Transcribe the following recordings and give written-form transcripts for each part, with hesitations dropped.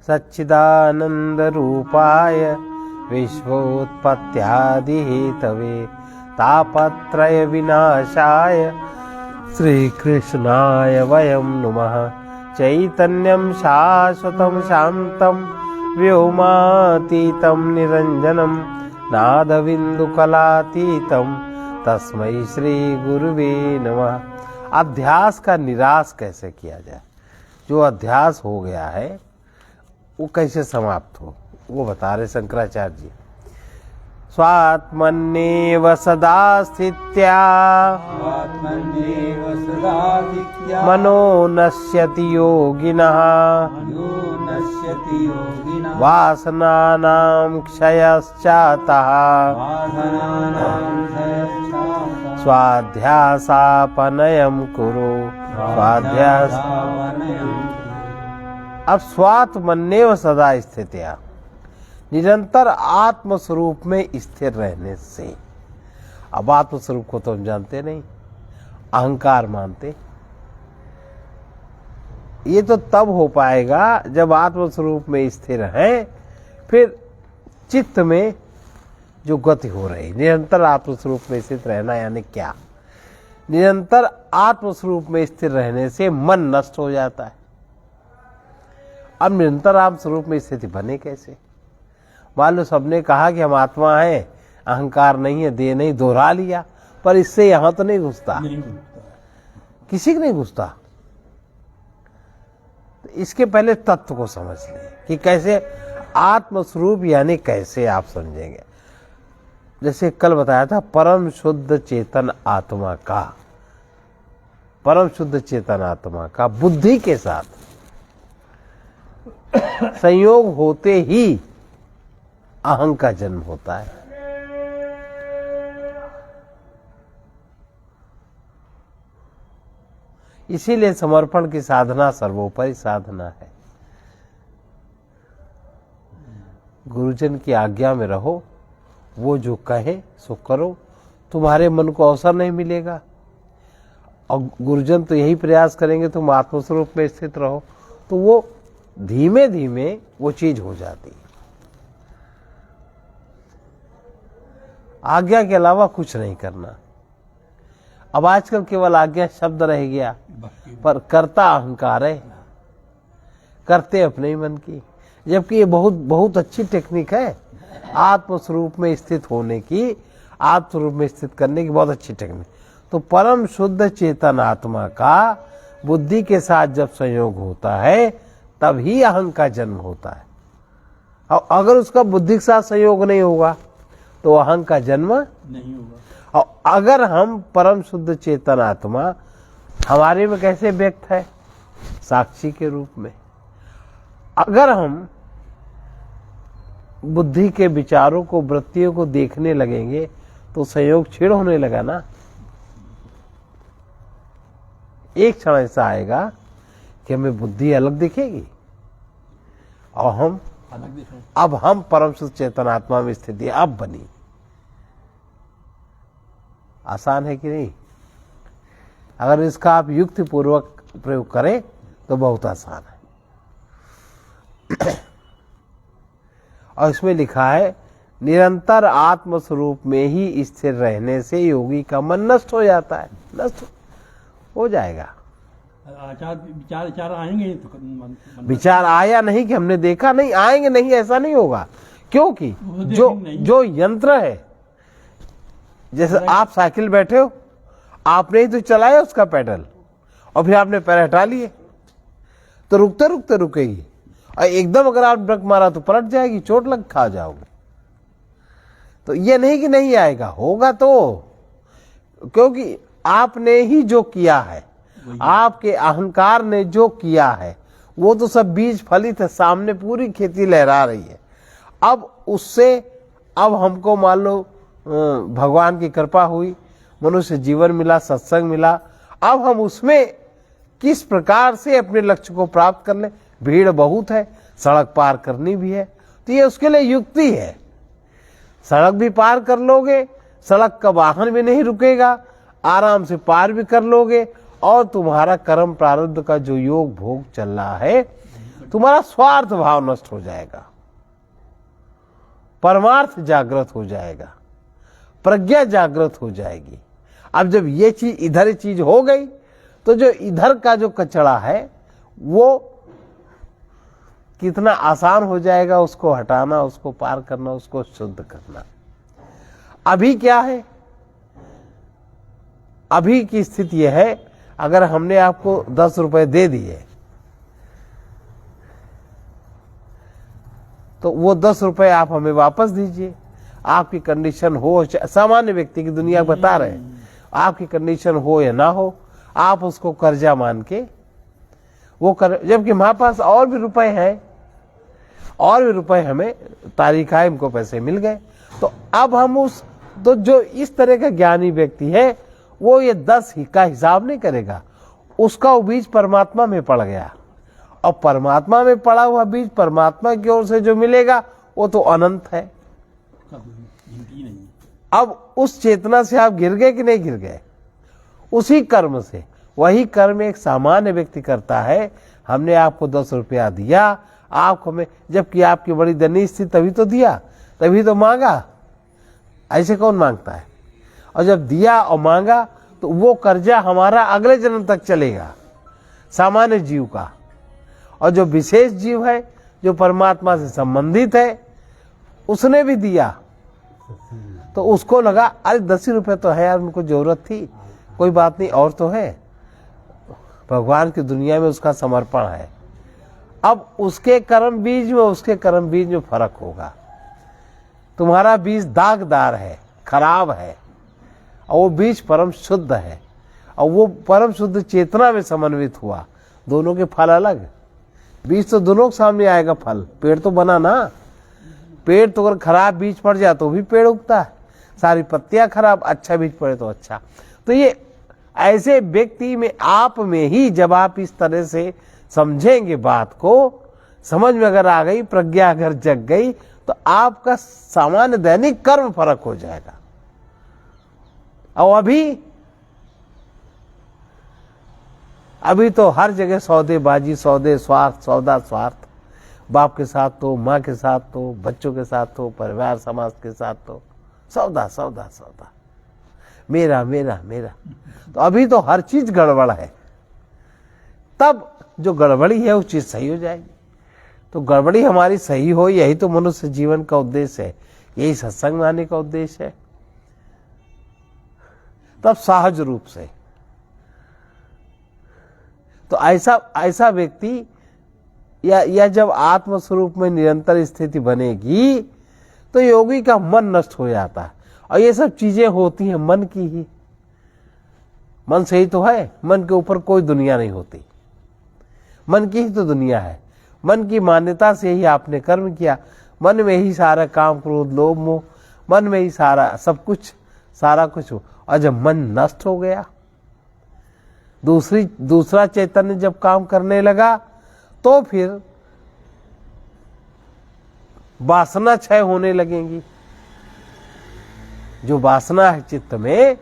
सच्चिदानंदरूपाय विश्वोत्पत्त्यादिहेतवे तापत्रय विनाशाय श्रीकृष्णाय वयं नुमः। चैतन्यं शाश्वतं शान्तं व्योमातीतं निरञ्जनं नादबिन्दुकलातीतं तस्मै श्री गुरुवे नमः। अध्यास का निराश कैसे किया जाए, जो अध्यास हो गया है वो कैसे समाप्त हो, वो बता रहे शंकराचार्य जी। स्वात्मन्येव सदा स्थित्या मनो नश्यति योगिनः वासनानां क्षयश्चातः स्वाध्यासापनयं कुरु स्वाध्यास। अब स्वात्मन्येव सदा स्थित्या, निरंतर आत्मस्वरूप में स्थिर रहने से। अब आत्मस्वरूप को तो हम जानते नहीं, अहंकार मानते। ये तो तब हो पाएगा जब आत्मस्वरूप में स्थिर है, फिर चित्त में जो गति हो रही। निरंतर आत्मस्वरूप में स्थित रहना यानी क्या? निरंतर आत्मस्वरूप में स्थिर रहने से मन नष्ट हो जाता है। अब निरंतर आत्मस्वरूप में स्थिति बने कैसे? मान लो सबने कहा कि हम आत्मा हैं, अहंकार नहीं है, देह नहीं, दोहरा लिया, पर इससे यहां तो नहीं घुसता, किसी को नहीं घुसता। तो इसके पहले तत्व को समझ लें कि कैसे आत्मस्वरूप यानी कैसे आप समझेंगे। जैसे कल बताया था, परम शुद्ध चेतन आत्मा का, परम शुद्ध चेतन आत्मा का बुद्धि के साथ संयोग होते ही अहं का जन्म होता है। इसीलिए समर्पण की साधना सर्वोपरि साधना है। गुरुजन की आज्ञा में रहो, वो जो कहे सो करो, तुम्हारे मन को अवसर नहीं मिलेगा। और गुरुजन तो यही प्रयास करेंगे तुम आत्मस्वरूप में स्थित रहो, तो वो धीमे धीमे वो चीज हो जाती है। आज्ञा के अलावा कुछ नहीं करना। अब आजकल केवल आज्ञा शब्द रह गया, पर करता अहंकार है, करते अपने मन की। जबकि ये बहुत बहुत अच्छी टेक्निक है आत्मस्वरूप में स्थित होने की, आत्मस्वरूप में स्थित करने की बहुत अच्छी टेक्निक। तो परम शुद्ध चेतन आत्मा का बुद्धि के साथ जब संयोग होता है तभी अहं का जन्म होता है। और अगर उसका बुद्धि के साथ संयोग नहीं होगा तो अहं का जन्म नहीं होगा। और अगर हम परम शुद्ध चेतन आत्मा हमारे में कैसे व्यक्त है? साक्षी के रूप में। अगर हम बुद्धि के विचारों को, वृत्तियों को देखने लगेंगे तो संयोग छेड़ होने लगा ना। एक क्षण ऐसा आएगा कि हमें बुद्धि अलग दिखेगी और हम अब हम परम शुद्ध चेतन आत्मा में स्थिति अब बनी। आसान है कि नहीं? अगर इसका आप युक्ति पूर्वक प्रयोग करें तो बहुत आसान है। और इसमें लिखा है, निरंतर आत्मस्वरूप में ही स्थिर रहने से योगी का मन नष्ट हो जाता है। नष्ट हो जाएगा। विचार आएंगे तो विचार आया नहीं कि हमने देखा, नहीं आएंगे, नहीं ऐसा नहीं होगा। क्योंकि जो यंत्र है, जैसे आप साइकिल बैठे हो, आपने ही तो चलाया उसका पेडल और फिर आपने पैर हटा लिए तो रुकते रुकते रुकेगी। और एकदम अगर आप ब्रेक मारा तो पलट जाएगी, चोट लग खा जाओगे। तो ये नहीं कि नहीं आएगा, होगा तो, क्योंकि आपने ही जो किया है, आपके अहंकार ने जो किया है, वो तो सब बीज फलित है, सामने पूरी खेती लहरा रही है। अब उससे अब हमको मान लो भगवान की कृपा हुई, मनुष्य जीवन मिला, सत्संग मिला, अब हम उसमें किस प्रकार से अपने लक्ष्य को प्राप्त कर लें। भीड़ बहुत है, सड़क पार करनी भी है, तो ये उसके लिए युक्ति है। सड़क भी पार कर लोगे, सड़क का वाहन भी नहीं रुकेगा, आराम से पार भी कर लोगे, और तुम्हारा कर्म प्रारब्ध का जो योग भोग चल रहा है तुम्हारा स्वार्थ भाव नष्ट हो जाएगा, परमार्थ जागृत हो जाएगा, प्रज्ञा जागृत हो जाएगी। अब जब ये चीज इधर चीज हो गई तो जो इधर का जो कचरा है वो कितना आसान हो जाएगा उसको हटाना, उसको पार करना, उसको शुद्ध करना। अभी क्या है, अभी की स्थिति यह है, अगर हमने आपको 10 रुपए दे दिए तो वो 10 रुपए आप हमें वापस दीजिए। आपकी कंडीशन हो, सामान्य व्यक्ति की दुनिया बता रहे हैं, आपकी कंडीशन हो या ना हो, आप उसको कर्जा मान के वो कर, जबकि हमारे पास और भी रुपए हैं, और भी रुपए हमें तारीख आए, हमको पैसे मिल गए। तो अब हम उस, तो जो इस तरह का ज्ञानी व्यक्ति है वो ये 10 का हिसाब नहीं करेगा, उसका वो बीज परमात्मा में पड़ गया, और परमात्मा में पड़ा हुआ बीज परमात्मा की ओर से जो मिलेगा वो तो अनंत है। अब उस चेतना से आप गिर गए कि नहीं गिर गए? उसी कर्म से, वही कर्म एक सामान्य व्यक्ति करता है। हमने आपको 10 रुपया दिया, आप हमें, जबकि आपकी बड़ी दयनीय स्थिति, तभी तो दिया, तभी तो मांगा, ऐसे कौन मांगता है? और जब दिया और मांगा तो वो कर्जा हमारा अगले जन्म तक चलेगा, सामान्य जीव का। और जो विशेष जीव है, जो परमात्मा से संबंधित है, उसने भी दिया तो उसको लगा अरे 10 रुपए तो है यार, उनको जरूरत थी, कोई बात नहीं, और तो है। भगवान की दुनिया में उसका समर्पण है। अब उसके कर्म बीज में, उसके कर्म बीज में फर्क होगा। तुम्हारा बीज दागदार है, खराब है, और वो बीज परम शुद्ध है, और वो परम शुद्ध चेतना में समन्वित हुआ। दोनों के फल अलग, बीज तो दोनों के सामने आएगा फल। पेड़ तो बना ना, पेड़ तो अगर खराब बीज पड़ जाए तो भी पेड़ उगता है, सारी पत्तियां खराब, अच्छा बीज पड़े तो अच्छा। तो ये ऐसे व्यक्ति में, आप में ही, जब आप इस तरह से समझेंगे बात को, समझ में अगर आ गई, प्रज्ञा अगर जग गई, तो आपका सामान्य दैनिक कर्म फर्क हो जाएगा। और अभी तो हर जगह सौदेबाजी, सौदे, स्वार्थ, सौदा स्वार्थ, बाप के साथ तो, माँ के साथ तो, बच्चों के साथ तो, परिवार समाज के साथ तो, सौदा सौदा सौदा, मेरा मेरा मेरा। तो अभी तो हर चीज गड़बड़ है, तब जो गड़बड़ी है वो चीज सही हो जाएगी। तो गड़बड़ी हमारी सही हो, यही तो मनुष्य जीवन का उद्देश्य है, यही सत्संग में आने का उद्देश्य है। तब सहज रूप से, तो ऐसा व्यक्ति या जब आत्म स्वरूप में निरंतर स्थिति बनेगी तो योगी का मन नष्ट हो जाता है। और ये सब चीजें होती हैं मन की ही, मन से ही तो है, मन के ऊपर कोई दुनिया नहीं होती, मन की ही तो दुनिया है। मन की मान्यता से ही आपने कर्म किया, मन में ही सारा काम, क्रोध, लोभ, मोह, मन में ही सारा सब कुछ, सारा कुछ हो। और जब मन नष्ट हो गया, दूसरा चैतन्य जब काम करने लगा, तो फिर वासना क्षय होने लगेंगी। जो वासना है चित्त में,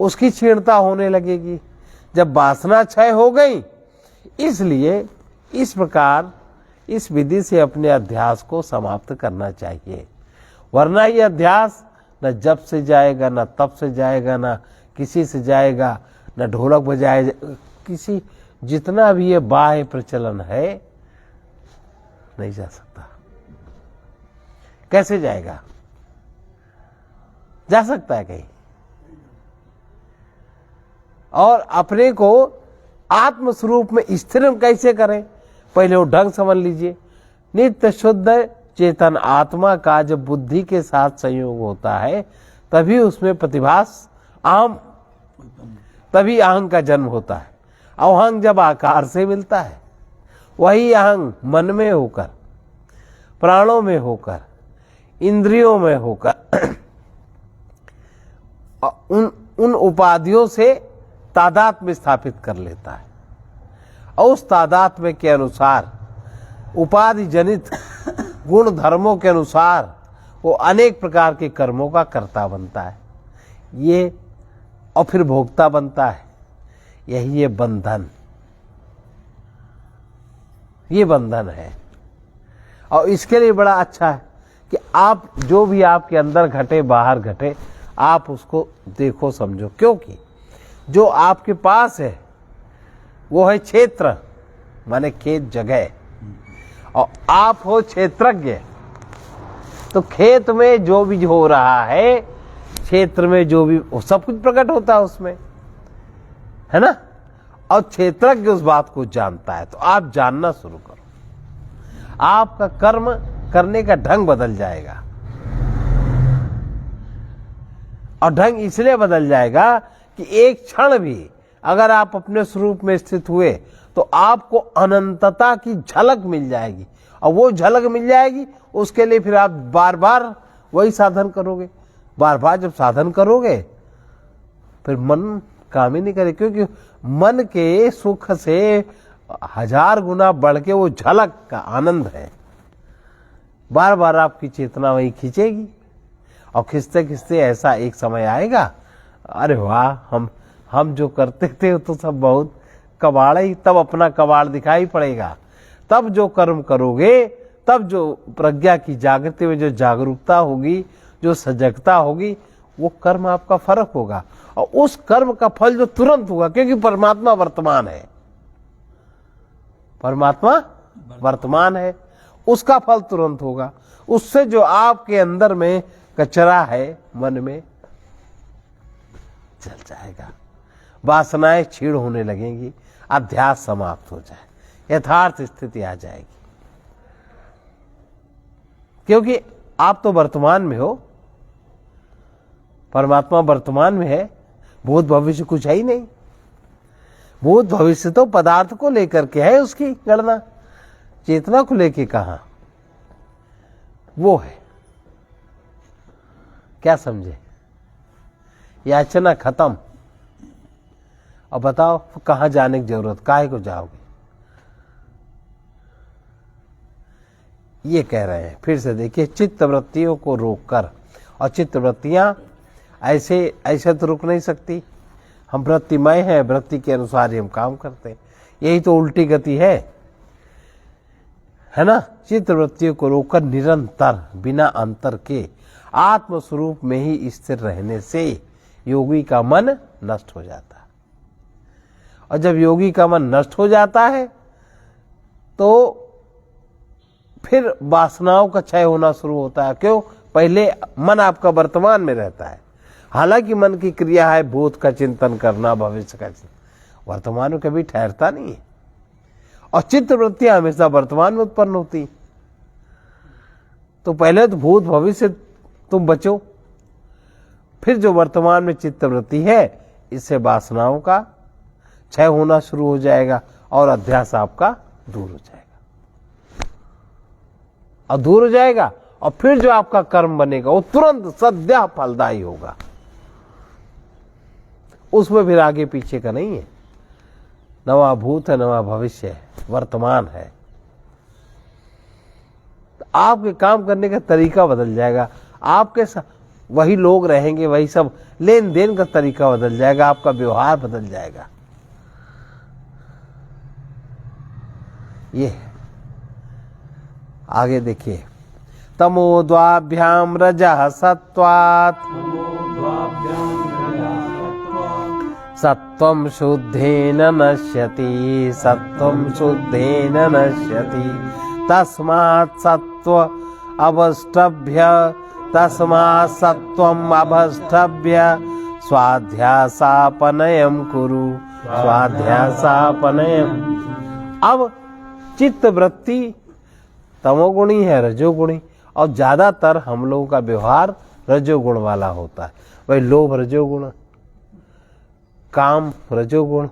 उसकी क्षीणता होने लगेगी। जब वासना क्षय हो गई, इसलिए इस प्रकार इस विधि से अपने अध्यास को समाप्त करना चाहिए। वरना ये अध्यास न जप से जाएगा, न तप से जाएगा, न किसी से जाएगा, न ढोलक बजाए, किसी, जितना भी ये बाह्य प्रचलन है, नहीं जा सकता। कैसे जाएगा? जा सकता है कहीं? और अपने को आत्म स्वरूप में स्थिर कैसे करें, पहले वो ढंग समझ लीजिए। नित्य शुद्ध चेतन आत्मा का जब बुद्धि के साथ संयोग होता है, तभी उसमें प्रतिभास आम, तभी अहंग का जन्म होता है। अहंग जब आकार से मिलता है, वही अहंग मन में होकर, प्राणों में होकर, इंद्रियों में होकर उन उपाधियों से तादात्म्य स्थापित कर लेता है। और उस तादात्म्य के अनुसार, उपाधि जनित गुण धर्मों के अनुसार, वो अनेक प्रकार के कर्मों का कर्ता बनता है। ये और फिर भोक्ता बनता है। यही है बंधन। ये बंधन है। और इसके लिए बड़ा अच्छा है कि आप जो भी आपके अंदर घटे बाहर घटे, आप उसको देखो समझो, क्योंकि जो आपके पास है वो है क्षेत्र, माने खेत जगह, और आप हो क्षेत्रज्ञ। तो खेत में जो भी हो रहा है, क्षेत्र में जो भी, सब कुछ प्रकट होता है उसमें, है ना। और क्षेत्रज्ञ उस बात को जानता है। तो आप जानना शुरू करो, आपका कर्म करने का ढंग बदल जाएगा। और ढंग इसलिए बदल जाएगा कि एक क्षण भी अगर आप अपने स्वरूप में स्थित हुए तो आपको अनंतता की झलक मिल जाएगी। और वो झलक मिल जाएगी, उसके लिए फिर आप बार बार वही साधन करोगे। बार बार जब साधन करोगे फिर मन काम ही नहीं करे, क्योंकि मन के सुख से 1000 गुना बढ़ के वो झलक का आनंद है। बार बार आपकी चेतना वही खींचेगी, और खींचते खींचते ऐसा एक समय आएगा, अरे वाह, हम जो करते थे तो सब बहुत कबाड़ ही, तब अपना कबाड़ दिखाई पड़ेगा। तब जो कर्म करोगे, तब जो प्रज्ञा की जागृति में जो जागरूकता होगी, जो सजगता होगी, वो कर्म आपका फर्क होगा। और उस कर्म का फल जो तुरंत होगा, क्योंकि परमात्मा वर्तमान है, परमात्मा वर्तमान है, उसका फल तुरंत होगा। उससे जो आपके अंदर में कचरा है मन में, जल जाएगा, वासनाएं क्षीण होने लगेंगी, अध्यास समाप्त हो जाए, यथार्थ स्थिति आ जाएगी। क्योंकि आप तो वर्तमान में हो, परमात्मा वर्तमान में है, भूत भविष्य कुछ है ही नहीं। भूत भविष्य तो पदार्थ को लेकर के है, उसकी गणना, चेतना को लेके कहां, वो है। क्या समझे? याचना खत्म। अब बताओ कहां जाने की जरूरत, काहे को जाओगे? ये कह रहे हैं, फिर से देखिए, चित्त वृत्तियों को रोककर, और चित्त वृत्तियां ऐसे तो रुक नहीं सकती। हम वृत्तिमय हैं, वृत्ति के अनुसार ही हम काम करते हैं, यही तो उल्टी गति है ना। चित्त वृत्तियों को रोककर निरंतर बिना अंतर के आत्म स्वरूप में ही स्थिर रहने से योगी का मन नष्ट हो जाता है। और जब योगी का मन नष्ट हो जाता है तो फिर वासनाओं का क्षय होना शुरू होता है। क्यों? पहले मन आपका वर्तमान में रहता है, हालांकि मन की क्रिया है भूत का चिंतन करना, भविष्य का चिंतन, वर्तमान में कभी ठहरता नहीं है। और चित्त वृत्तियां हमेशा वर्तमान में उत्पन्न होती। तो पहले तो भूत भविष्य तुम बचो, फिर जो वर्तमान में चित्त वृत्ति है, इससे वासनाओं का क्षय होना शुरू हो जाएगा और अध्यास आपका दूर हो जाएगा। और दूर हो जाएगा, और फिर जो आपका कर्म बनेगा वो तुरंत सद्या फलदायी होगा। उसमें फिर आगे पीछे का नहीं है, नवा भूत है, नवा भविष्य है, वर्तमान है। आपके काम करने का तरीका बदल जाएगा, आपके वही लोग रहेंगे, वही सब लेन देन का तरीका बदल जाएगा, आपका व्यवहार बदल जाएगा। ये आगे देखिए, तमोद्वाभ्याम रजः सत्वात् सत्वं शुद्धेन नश्यति, सत्वं शुद्धेन नश्यति, तस्मात् सत्व अवष्टभ्य, तस्मात् सत्वम् अभष्टभ्य स्वाध्यासापनयम् कुरु, स्वाध्यासापनयम्। अब चित्त वृत्ति तमोगुणी है, रजोगुणी, और ज्यादातर हम लोगों का व्यवहार रजोगुण वाला होता है। वही लोभ रजोगुण, काम रजोगुण,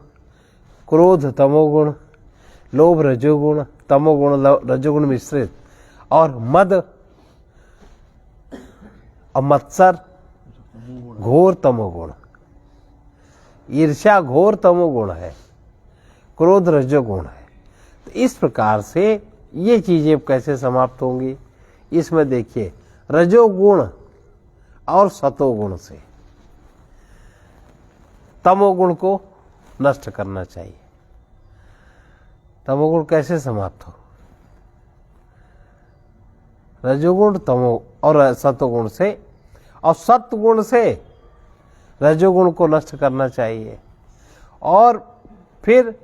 क्रोध तमोगुण, लोभ रजोगुण, तमोगुण रजोगुण मिश्रित, और मद और मत्सर घोर तमोगुण, ईर्ष्या घोर तमोगुण है, क्रोध रजोगुण है। तो इस प्रकार से ये चीजें कैसे समाप्त होंगी? इसमें देखिए, रजोगुण और सतोगुण से तमोगुण को नष्ट करना चाहिए। तमोगुण कैसे समाप्त हो? रजोगुण तमो और सत्वगुण से, और सत्वगुण से रजोगुण को नष्ट करना चाहिए, और फिर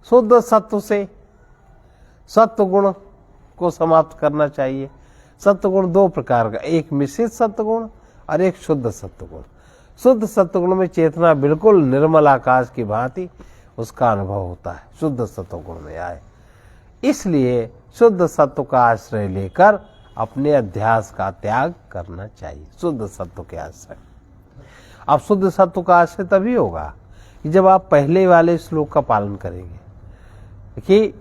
शुद्ध सत्व से सत्वगुण को समाप्त करना चाहिए। सत्वगुण दो प्रकार का, एक मिश्रित सत्वगुण और एक शुद्ध सत्वगुण। शुद्ध सत्वगुण में चेतना बिल्कुल निर्मल आकाश की भांति उसका अनुभव होता है, शुद्ध सत्वगुण में आए। इसलिए शुद्ध सत्व का आश्रय लेकर अपने अध्यास का त्याग करना चाहिए, शुद्ध सत्व के आश्रय। अब शुद्ध सत्व का आश्रय तभी होगा कि जब आप पहले वाले श्लोक का पालन करेंगे कि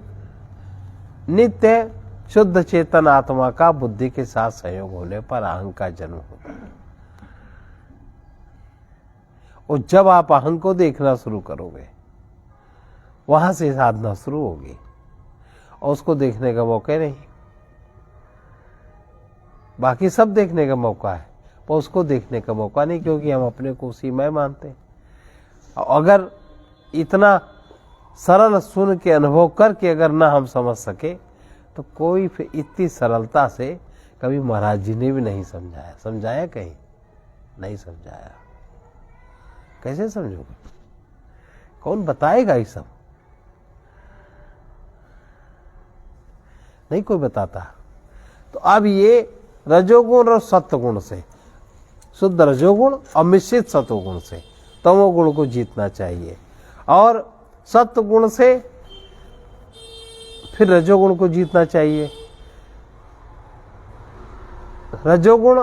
नित्य शुद्ध चेतन आत्मा का बुद्धि के साथ संयोग होने पर अहंग का जन्म होता है। और जब आप अहंग को देखना शुरू करोगे, वहां से साधना शुरू होगी, और उसको देखने का मौका नहीं। बाकी सब देखने का मौका है, पर उसको देखने का मौका नहीं, क्योंकि हम अपने को उसी में मानते हैं। अगर इतना सरल सुन के अनुभव करके अगर ना हम समझ सके, तो कोई फिर इतनी सरलता से कभी महाराज जी ने भी नहीं समझाया। समझाया कहीं नहीं समझाया। कैसे समझोगे? कौन बताएगा ये सब? नहीं कोई बताता। तो अब ये रजोगुण और सत्वगुण से, शुद्ध रजोगुण और मिश्रित सत्वगुण से तमोगुण को जीतना चाहिए, और सत्वगुण से फिर रजोगुण को जीतना चाहिए। रजोगुण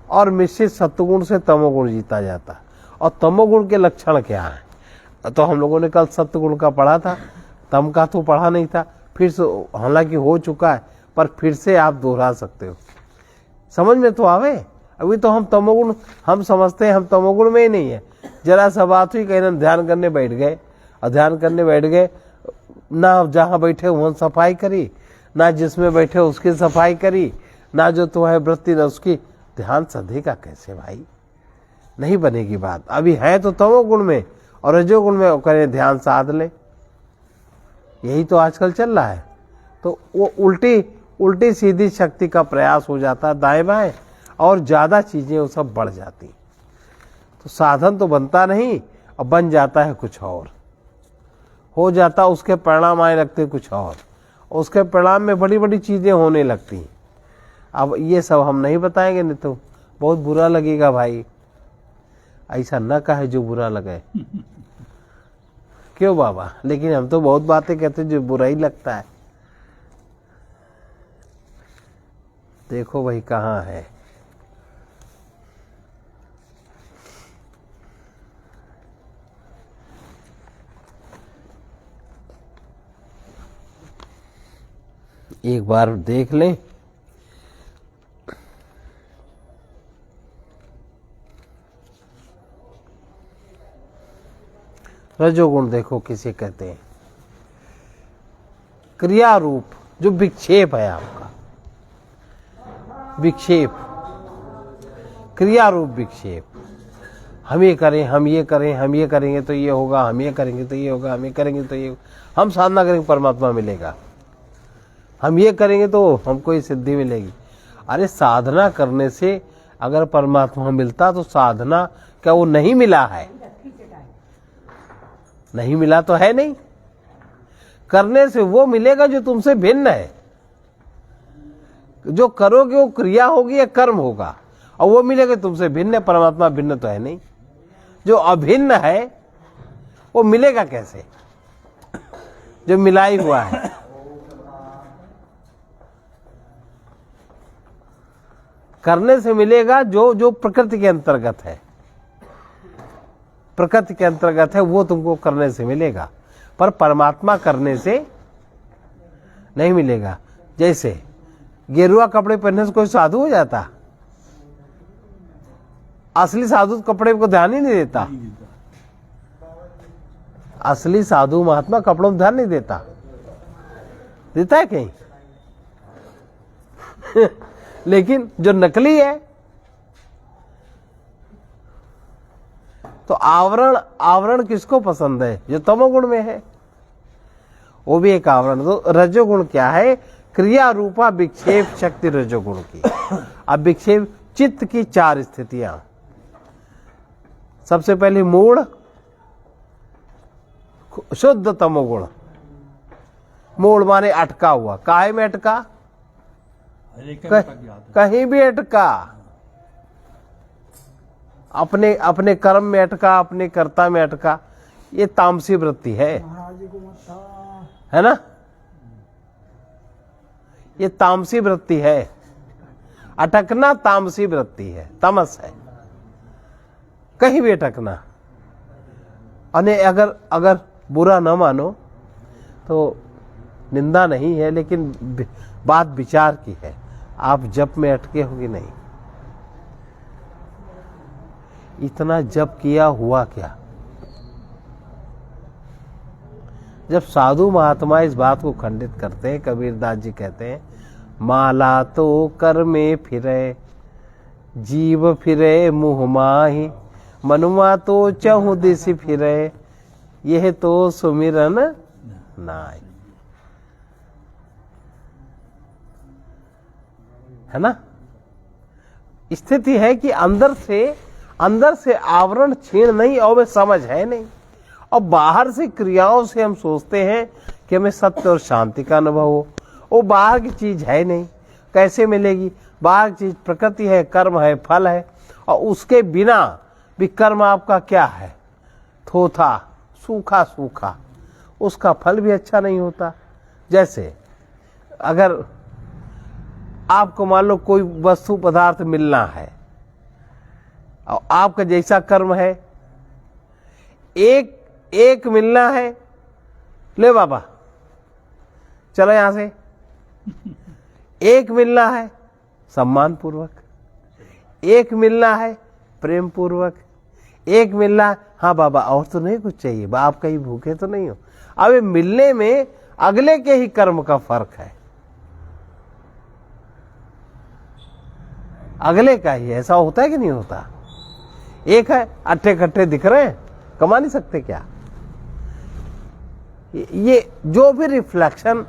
और मिश्रित सत्वगुण से तमोगुण जीता जाता। और तमोगुण के लक्षण क्या है? तो हम लोगों ने कल सत्वगुण का पढ़ा था, तम का तो पढ़ा नहीं था। फिर से हालांकि हो चुका है, पर फिर से आप दोहरा सकते हो, समझ में तो आवे। अभी तो हम तमोगुण हम समझते हैं हम तमोगुण में ही नहीं है। जरा सा बात हुई, कहीं हम ध्यान करने बैठ गए, और ध्यान करने बैठ गए, ना जहाँ बैठे वहाँ सफाई करी, ना जिसमें बैठे उसकी सफाई करी, ना जो तुम्हारी वृत्ति न उसकी। ध्यान सधेगा कैसे भाई? नहीं बनेगी बात। अभी है तो तमोगुण में, और रजोगुण में करें ध्यान साध ले। यही तो आजकल चल रहा है। तो वो उल्टी सीधी शक्ति का प्रयास हो जाता है दाएं बाएं, और ज्यादा चीजें वो सब बढ़ जाती। तो साधन तो बनता नहीं, और बन जाता है कुछ और, हो जाता उसके परिणाम आने लगते कुछ और, उसके परिणाम में बड़ी बड़ी चीजें होने लगती। अब ये सब हम नहीं बताएंगे, नहीं तो बहुत बुरा लगेगा भाई। ऐसा न कहे जो बुरा लगे। क्यों बाबा? लेकिन हम तो बहुत बातें कहते जो बुरा ही लगता है। देखो भाई कहाँ है। एक बार देख लें। रजोगुण देखो किसे कहते हैं? क्रिया रूप जो विक्षेप है आपका, विक्षेप, क्रिया रूप विक्षेप। हम ये करें, हम ये करें, हम ये करेंगे तो ये होगा, हम ये करेंगे तो ये होगा, हम ये करेंगे तो ये होगा। हम साधना करेंगे परमात्मा मिलेगा, हम ये करेंगे तो हमको ये सिद्धि मिलेगी। अरे साधना करने से अगर परमात्मा मिलता तो साधना क्या वो नहीं मिला है? नहीं मिला तो है नहीं। करने से वो मिलेगा जो तुमसे भिन्न है। जो करोगे वो क्रिया होगी या कर्म होगा, और वो मिलेगा तुमसे भिन्न है। परमात्मा भिन्न तो है नहीं। जो अभिन्न है वो मिलेगा कैसे? जो मिला ही हुआ है। करने से मिलेगा जो प्रकृति के अंतर्गत है, प्रकृति के अंतर्गत है, वो तुमको करने से मिलेगा। पर परमात्मा करने से नहीं मिलेगा। जैसे गेरुआ कपड़े पहनने से कोई साधु हो जाता? असली साधु कपड़े को ध्यान ही नहीं देता। असली साधु महात्मा कपड़ों में ध्यान नहीं देता। देता है कहीं? लेकिन जो नकली है, तो आवरण किसको पसंद है? जो तमोगुण में है, वो भी एक आवरण। तो रजोगुण क्या है? क्रिया रूपा विक्षेप शक्ति रजोगुण की। अब विक्षेप चित्त की 4 स्थितियां। सबसे पहले मूढ़ शुद्ध तमोगुण। मूढ़ माने अटका हुआ, काहे में अटका? कहीं भी अटका, अपने कर्म में अटका, अपने कर्ता में अटका। ये तामसी वृत्ति है ना? ये तामसी वृत्ति है। अटकना तामसी वृत्ति है, तमस है, कहीं भी अटकना। अगर बुरा न मानो तो निंदा नहीं है, लेकिन बात विचार की है। आप जप में अटके होंगे नहीं। इतना जप किया हुआ क्या? जब साधु महात्मा इस बात को खंडित करते हैं, कबीरदास जी कहते हैं, माला तो कर में फिरे, जीव फिरे मुँह माही, मनुआ तो चहु दिस फिरे, यह तो सुमिरन नाय। है ना? स्थिति है कि अंदर से आवरण छीन नहीं और समझ है नहीं, और बाहर से क्रियाओं से हम सोचते हैं कि हमें सत्य और शांति का अनुभव हो। वो बाहर की चीज है नहीं, कैसे मिलेगी? बाहर की चीज प्रकृति है, कर्म है, फल है, और उसके बिना भी कर्म आपका क्या है? थोथा, सूखा सूखा, उसका फल भी अच्छा नहीं होता। जैसे अगर आपको मान लो कोई वस्तु पदार्थ मिलना है, और आपका जैसा कर्म है, एक मिलना है, ले बाबा चलो यहां से। एक मिलना है सम्मान पूर्वक, एक मिलना है प्रेम पूर्वक, एक मिलना है हाँ बाबा और तो नहीं कुछ चाहिए, आप कहीं भूखे तो नहीं हो। अब ये मिलने में अगले के ही कर्म का फर्क है, अगले का ही। ऐसा होता है कि नहीं होता? एक है अट्ठे कट्ठे दिख रहे हैं, कमा नहीं सकते क्या? ये जो भी रिफ्लेक्शन,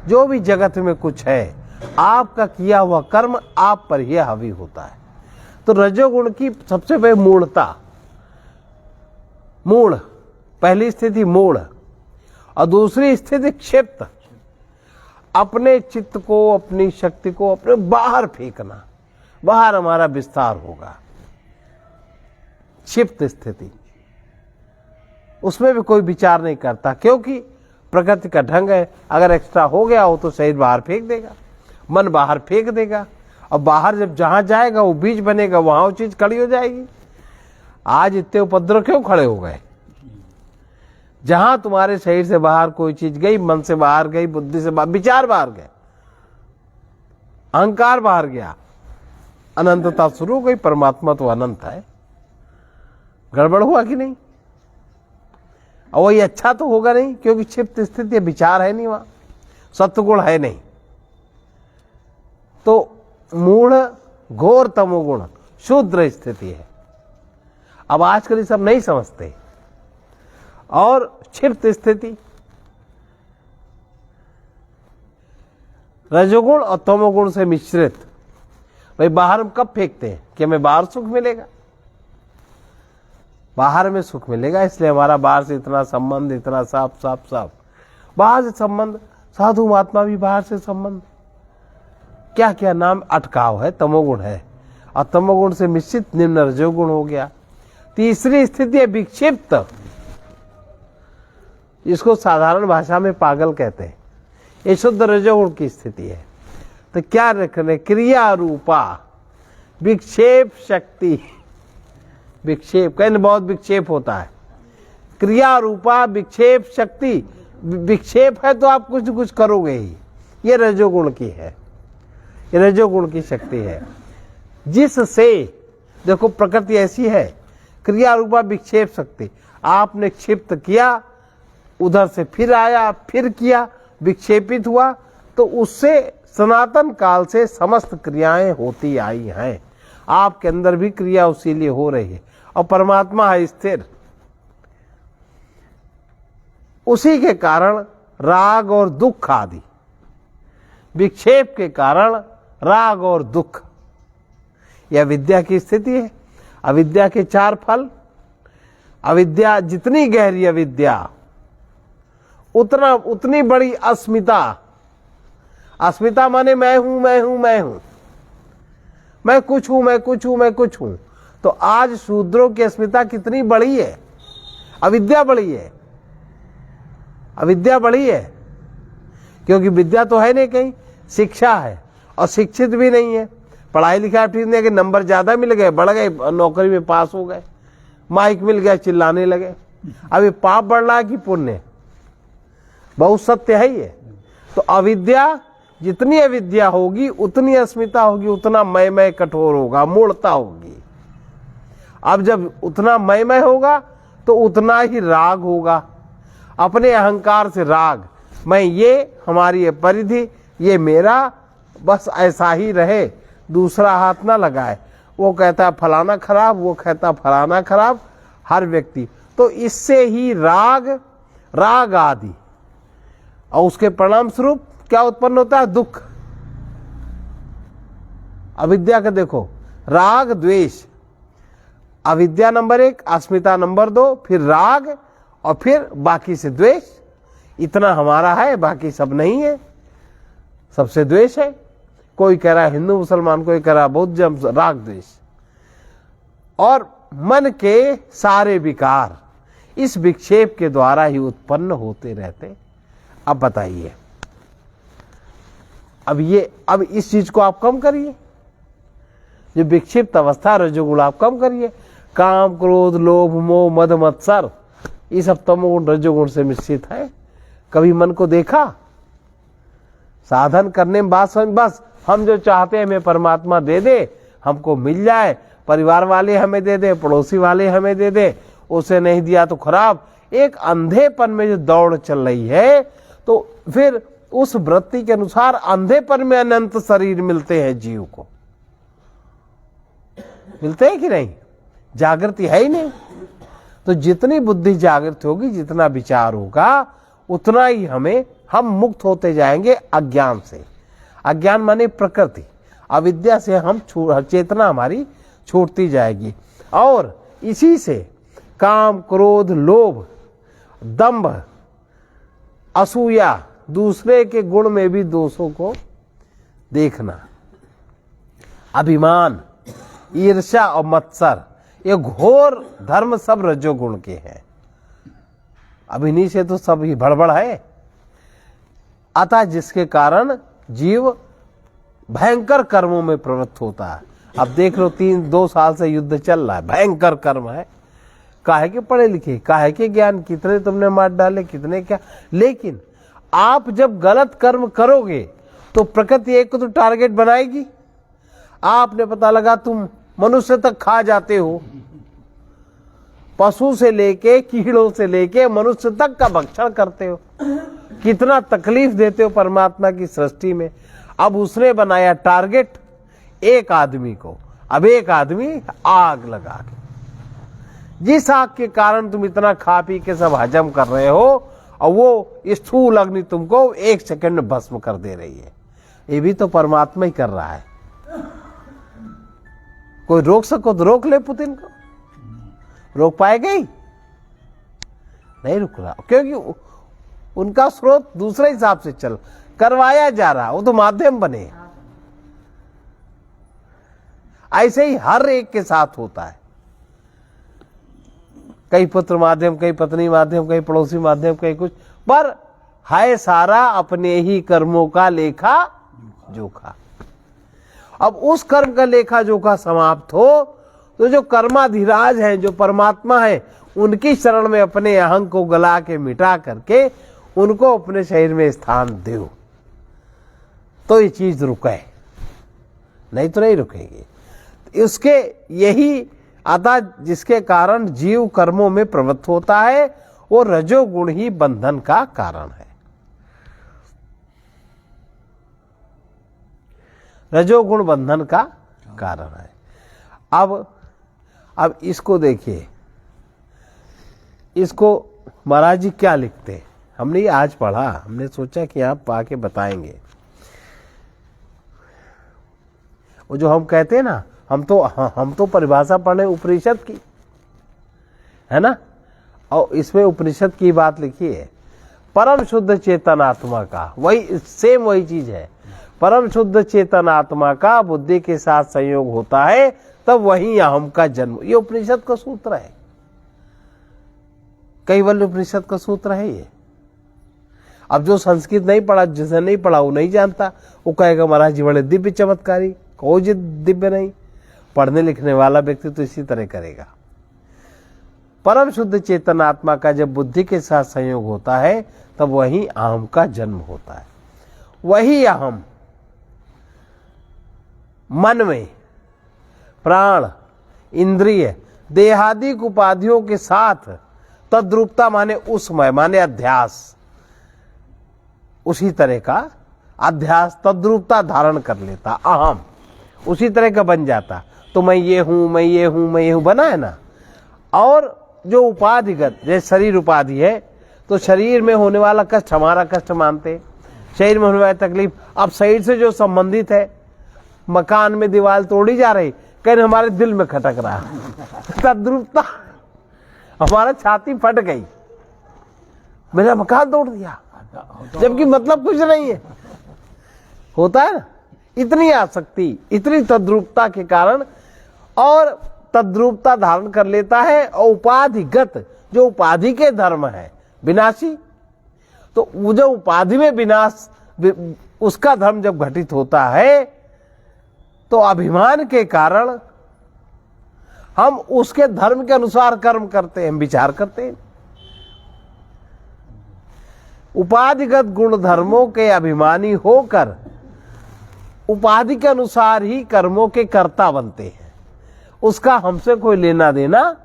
जो भी जगत में कुछ है, आपका किया हुआ कर्म आप पर ही हावी होता है। तो रजोगुण की सबसे पहले मूढ़ता, मूढ़, पहली स्थिति मूढ़, और दूसरी स्थिति क्षिप्त, अपने चित्त को, अपनी शक्ति को अपने बाहर फेंकना, बाहर हमारा विस्तार होगा। क्षिप्त स्थिति, उसमें भी कोई विचार नहीं करता, क्योंकि प्रकृति का ढंग है। अगर एक्स्ट्रा हो गया हो तो शरीर बाहर फेंक देगा, मन बाहर फेंक देगा, और बाहर जब जहां जाएगा वो बीज बनेगा, वहां वो चीज खड़ी हो जाएगी। आज इतने उपद्रव क्यों खड़े हो गए? जहां तुम्हारे शरीर से बाहर कोई चीज गई, मन से बाहर गई, बुद्धि से बाहर, विचार बाहर गए, अहंकार बाहर गया, अनंतता शुरू हो गई। परमात्मा तो अनंत है। गड़बड़ हुआ कि नहीं? और वही अच्छा तो होगा नहीं, क्योंकि क्षिप्त स्थिति, विचार है नहीं, वहां सत्वगुण है नहीं। तो मूढ़ घोर तमोगुण शूद्र स्थिति है। अब आजकल ये सब नहीं समझते। और क्षिप्त स्थिति, रजोगुण और तमोगुण से मिश्रित। भाई बाहर हम कब फेंकते हैं कि हमें बाहर सुख मिलेगा? बाहर में सुख मिलेगा, इसलिए हमारा बाहर से इतना संबंध, इतना साफ बाहर से संबंध। साधु महात्मा भी बाहर से संबंध, क्या क्या नाम अटकाव है, तमोगुण है, और तमोगुण से मिश्रित निम्न रजोगुण हो गया। तीसरी स्थिति है विक्षिप्त, इसको साधारण भाषा में पागल कहते हैं। ये शुद्ध रजोगुण की स्थिति है। तो क्या रखने? क्रिया रूपा विक्षेप शक्ति। विक्षेप कहने बहुत विक्षेप होता है। क्रिया रूपा विक्षेप शक्ति, विक्षेप है तो आप कुछ न कुछ करोगे ही। ये रजोगुण की है, ये रजोगुण की शक्ति है, जिससे देखो प्रकृति ऐसी है, क्रिया रूपा विक्षेप शक्ति। आपने क्षिप्त किया, उधर से फिर आया, फिर किया, विक्षेपित हुआ, तो उससे सनातन काल से समस्त क्रियाएं होती आई हैं। आपके अंदर भी क्रिया उसी लिए हो रही है, और परमात्मा है स्थिर। उसी के कारण राग और दुख आदि विक्षेप के कारण राग और दुख, यह अविद्या की स्थिति है। अविद्या के 4 फल। अविद्या जितनी गहरी अविद्या उतनी बड़ी अस्मिता। अस्मिता माने मैं हूं, मैं हूं, मैं हूं, मैं कुछ हूं, मैं कुछ हूं, मैं कुछ हूं। तो आज शूद्रों की अस्मिता कितनी बड़ी है? अविद्या बड़ी है, अविद्या बड़ी है, क्योंकि विद्या तो है नहीं, कहीं शिक्षा है और शिक्षित भी नहीं है। पढ़ाई लिखाई ठीक नहीं, कि नंबर ज्यादा मिल गए, बढ़ गए, नौकरी में पास हो गए, माइक मिल गया, चिल्लाने लगे। अभी पाप बढ़ रहा है कि पुण्य? बहुत सत्य है ये। तो अविद्या, जितनी अविद्या होगी उतनी अस्मिता होगी, उतना मैं कठोर होगा, मूढ़ता होगी। अब जब उतना मैं होगा तो उतना ही राग होगा। अपने अहंकार से राग, मैं ये, हमारी ये परिधि, ये मेरा, बस ऐसा ही रहे, दूसरा हाथ ना लगाए। वो कहता फलाना खराब, वो कहता फलाना खराब, हर व्यक्ति। तो इससे ही राग आदि, और उसके परिणाम स्वरूप क्या उत्पन्न होता है? दुख। अविद्या का देखो, राग द्वेष, अविद्या नंबर 1, अस्मिता नंबर 2, फिर राग, और फिर बाकी से द्वेष। इतना हमारा है, बाकी सब नहीं है, सबसे द्वेष है। कोई कह रहा है हिंदू मुसलमान, कोई कह रहा है बौद्ध, राग द्वेष। और मन के सारे विकार इस विक्षेप के द्वारा ही उत्पन्न होते रहते। अब बताइए, अब इस चीज को आप कम करिए, जो विक्षिप्त अवस्था रजोगुण आप कम करिए। काम, क्रोध, लोभ, मोह, मद, मत्सर, ये सब तमोगुण रजोगुण से मिश्रित है। कभी मन को देखा? साधन करने में बस हम जो चाहते हैं हमें परमात्मा दे दे, हमको मिल जाए, परिवार वाले हमें दे दे, पड़ोसी वाले हमें दे दे, उसे नहीं दिया तो खराब। एक अंधेपन में जो दौड़ चल रही है, तो फिर उस वृत्ति के अनुसार अंधेपन में अनंत शरीर मिलते हैं जीव को। मिलते हैं कि नहीं? जागृति है ही नहीं। तो जितनी बुद्धि जागृत होगी, जितना विचार होगा, उतना ही हम मुक्त होते जाएंगे अज्ञान से। अज्ञान माने प्रकृति, अविद्या से हम चेतना हमारी छूटती जाएगी। और इसी से काम, क्रोध, लोभ, दंभ, असूया, दूसरे के गुण में भी दोषों को देखना, अभिमान, ईर्ष्या और मत्सर, ये घोर धर्म सब रजोगुण के हैं। अब इन्हीं से तो सब ही भड़बड़ है। अतः जिसके कारण जीव भयंकर कर्मों में प्रवृत्त होता है। अब देख लो, 2 साल से युद्ध चल रहा है, भयंकर कर्म है। काहे के पढ़े लिखे, काहे के ज्ञान, कितने तुमने मार डाले, कितने क्या। लेकिन आप जब गलत कर्म करोगे तो प्रकृति एक को तो टारगेट बनाएगी। आपने पता लगा तुम मनुष्य तक खा जाते हो, पशु से लेके, कीड़ों से लेके मनुष्य तक का भक्षण करते हो, कितना तकलीफ देते हो परमात्मा की सृष्टि में। अब उसने बनाया टारगेट एक आदमी को। अब एक आदमी आग लगा के, जिस आग के कारण तुम इतना खा पी के सब हजम कर रहे हो, और वो स्थूल अग्नि तुमको 1 सेकंड में भस्म कर दे रही है। ये भी तो परमात्मा ही कर रहा है। कोई रोक सको तो रोक ले, पुतिन को रोक पाएगा ही नहीं, रुक रहा, क्योंकि उनका स्रोत दूसरे हिसाब से चल करवाया जा रहा, वो तो माध्यम बने। ऐसे ही हर एक के साथ होता है, कई पुत्र माध्यम, कई पत्नी माध्यम, कई पड़ोसी माध्यम, कई कुछ, पर है सारा अपने ही कर्मों का लेखा जोखा। अब उस कर्म का लेखा जोखा समाप्त हो तो जो कर्माधिराज है, जो परमात्मा है, उनकी शरण में अपने अहंग को गला के मिटा करके उनको अपने शरीर में स्थान दो, तो ये चीज रुके, नहीं तो नहीं रुकेगी। इसके यही अतः जिसके कारण जीव कर्मों में प्रवृत्त होता है, वो रजोगुण ही बंधन का कारण है। रजोगुण बंधन का कारण है। अब इसको देखिए, इसको महाराज जी क्या लिखते हैं, हमने आज पढ़ा, हमने सोचा कि आप आके बताएंगे। वो जो हम कहते हैं ना, हम तो परिभाषा पढ़े उपनिषद की, है ना, और इसमें उपनिषद की बात लिखी है। परम शुद्ध चेतन आत्मा का वही सेम वही चीज है। परम शुद्ध चेतन आत्मा का बुद्धि के साथ संयोग होता है, तब वही अहम का जन्म। ये उपनिषद का सूत्र है, कैवल्य उपनिषद का सूत्र है ये। अब जो संस्कृत नहीं पढ़ा, जिसने नहीं पढ़ा वो नहीं जानता, वो कहेगा महाराज जी बड़े दिव्य चमत्कारी। कोई जी दिव्य नहीं, पढ़ने लिखने वाला व्यक्ति तो इसी तरह करेगा। परम शुद्ध चेतन आत्मा का जब बुद्धि के साथ संयोग होता है, तब वही अहम का जन्म होता है। वही अहम मन में प्राण, इंद्रिय, देहादि उपाधियों के साथ तद्रूपता माने उसमय माने अध्यास, उसी तरह का अध्यास तद्रूपता धारण कर लेता, अहम उसी तरह का बन जाता। तो मैं ये हूं, मैं ये हूं, मैं ये हूं बना है ना। और जो उपाधिगत, जैसे शरीर उपाधि है, तो शरीर में होने वाला कष्ट हमारा कष्ट मानते, शरीर में होने वाली तकलीफ। अब शरीर से जो संबंधित है, मकान में दीवार तोड़ी जा रही, कहीं हमारे दिल में खटक रहा तद्रूपता, हमारा छाती फट गई, मेरा मकान तोड़ दिया, जबकि मतलब कुछ नहीं है। होता है ना, इतनी आसक्ति, इतनी तद्रूपता के कारण, और तद्रूपता धारण कर लेता है। और उपाधिगत जो उपाधि के धर्म है विनाशी, तो वो जो उपाधि में विनाश, उसका धर्म जब घटित होता है, तो अभिमान के कारण हम उसके धर्म के अनुसार कर्म करते हैं, विचार करते हैं। उपाधिगत गुण धर्मों के अभिमानी होकर उपाधि के अनुसार ही कर्मों के कर्ता बनते हैं, उसका हमसे कोई लेना देना।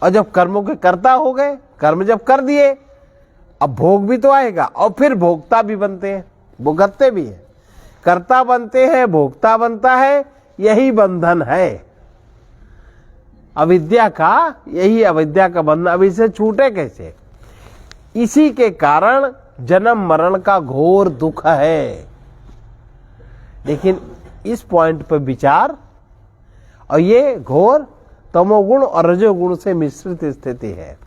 और जब कर्मों के कर्ता हो गए, कर्म जब कर दिए, अब भोग भी तो आएगा, और फिर भोक्ता भी बनते हैं, भुगतते भी हैं, कर्ता बनते हैं, भोक्ता बनता है। यही बंधन है अविद्या का, यही अविद्या का बंधन। अब इसे छूटे कैसे? इसी के कारण जन्म मरण का घोर दुख है। लेकिन इस पॉइंट पर विचार, और ये घोर तमोगुण और रजोगुण से मिश्रित स्थिति है।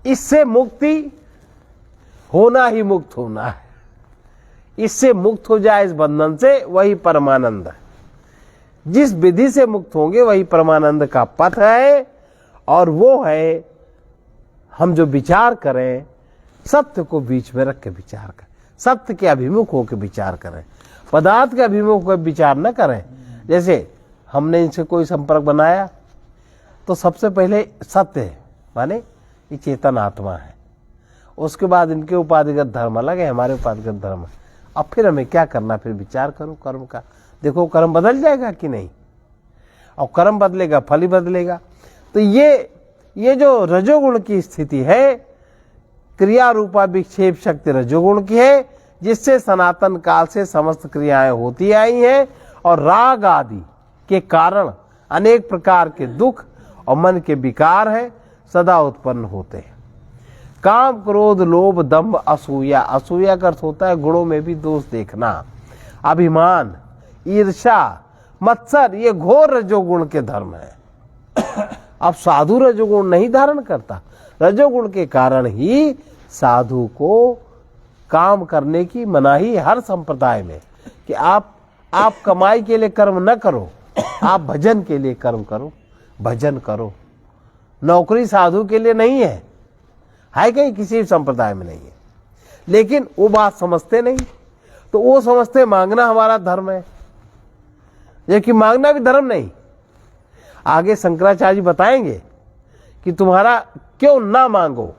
इससे मुक्ति होना ही मुक्त होना है। इससे मुक्त हो जाए इस बंधन से, वही परमानंद है। जिस विधि से मुक्त होंगे वही परमानंद का पथ है। और वो है हम जो विचार करें, सत्य को बीच में रख के विचार करें, सत्य के अभिमुख होकर विचार करें, पदार्थ के अभिमुख होकर विचार न करें। जैसे हमने इनसे कोई संपर्क बनाया, तो सबसे पहले सत्य है, माने ये चेतन आत्मा है। उसके बाद इनके उपाधिगत धर्म अलग है, हमारे उपाधिगत धर्म है। अब फिर हमें क्या करना? फिर विचार करो कर्म का। देखो कर्म बदल जाएगा कि नहीं, और कर्म बदलेगा फल ही बदलेगा। तो ये जो रजोगुण की स्थिति है, क्रिया रूपा विक्षेप शक्ति रजोगुण की है, जिससे सनातन काल से समस्त क्रियाएं होती आई हैं, और राग आदि के कारण अनेक प्रकार के दुख और मन के विकार हैं, सदा उत्पन्न होते हैं। काम, क्रोध, लोभ, दंभ, असूया, असूया का अर्थ होता है गुणों में भी दोष देखना, अभिमान, ईर्ष्या, मत्सर, ये घोर रजोगुण के धर्म है। अब साधु रजोगुण नहीं धारण करता, रजोगुण के कारण ही साधु को काम करने की मनाही हर संप्रदाय में, कि आप कमाई के लिए कर्म न करो, आप भजन के लिए कर्म करो, भजन करो। नौकरी साधु के लिए नहीं है कहीं किसी संप्रदाय में नहीं है। लेकिन वो बात समझते नहीं, तो वो समझते मांगना हमारा धर्म है, लेकिन मांगना भी धर्म नहीं। आगे शंकराचार्य जी बताएंगे कि तुम्हारा क्यों ना मांगो।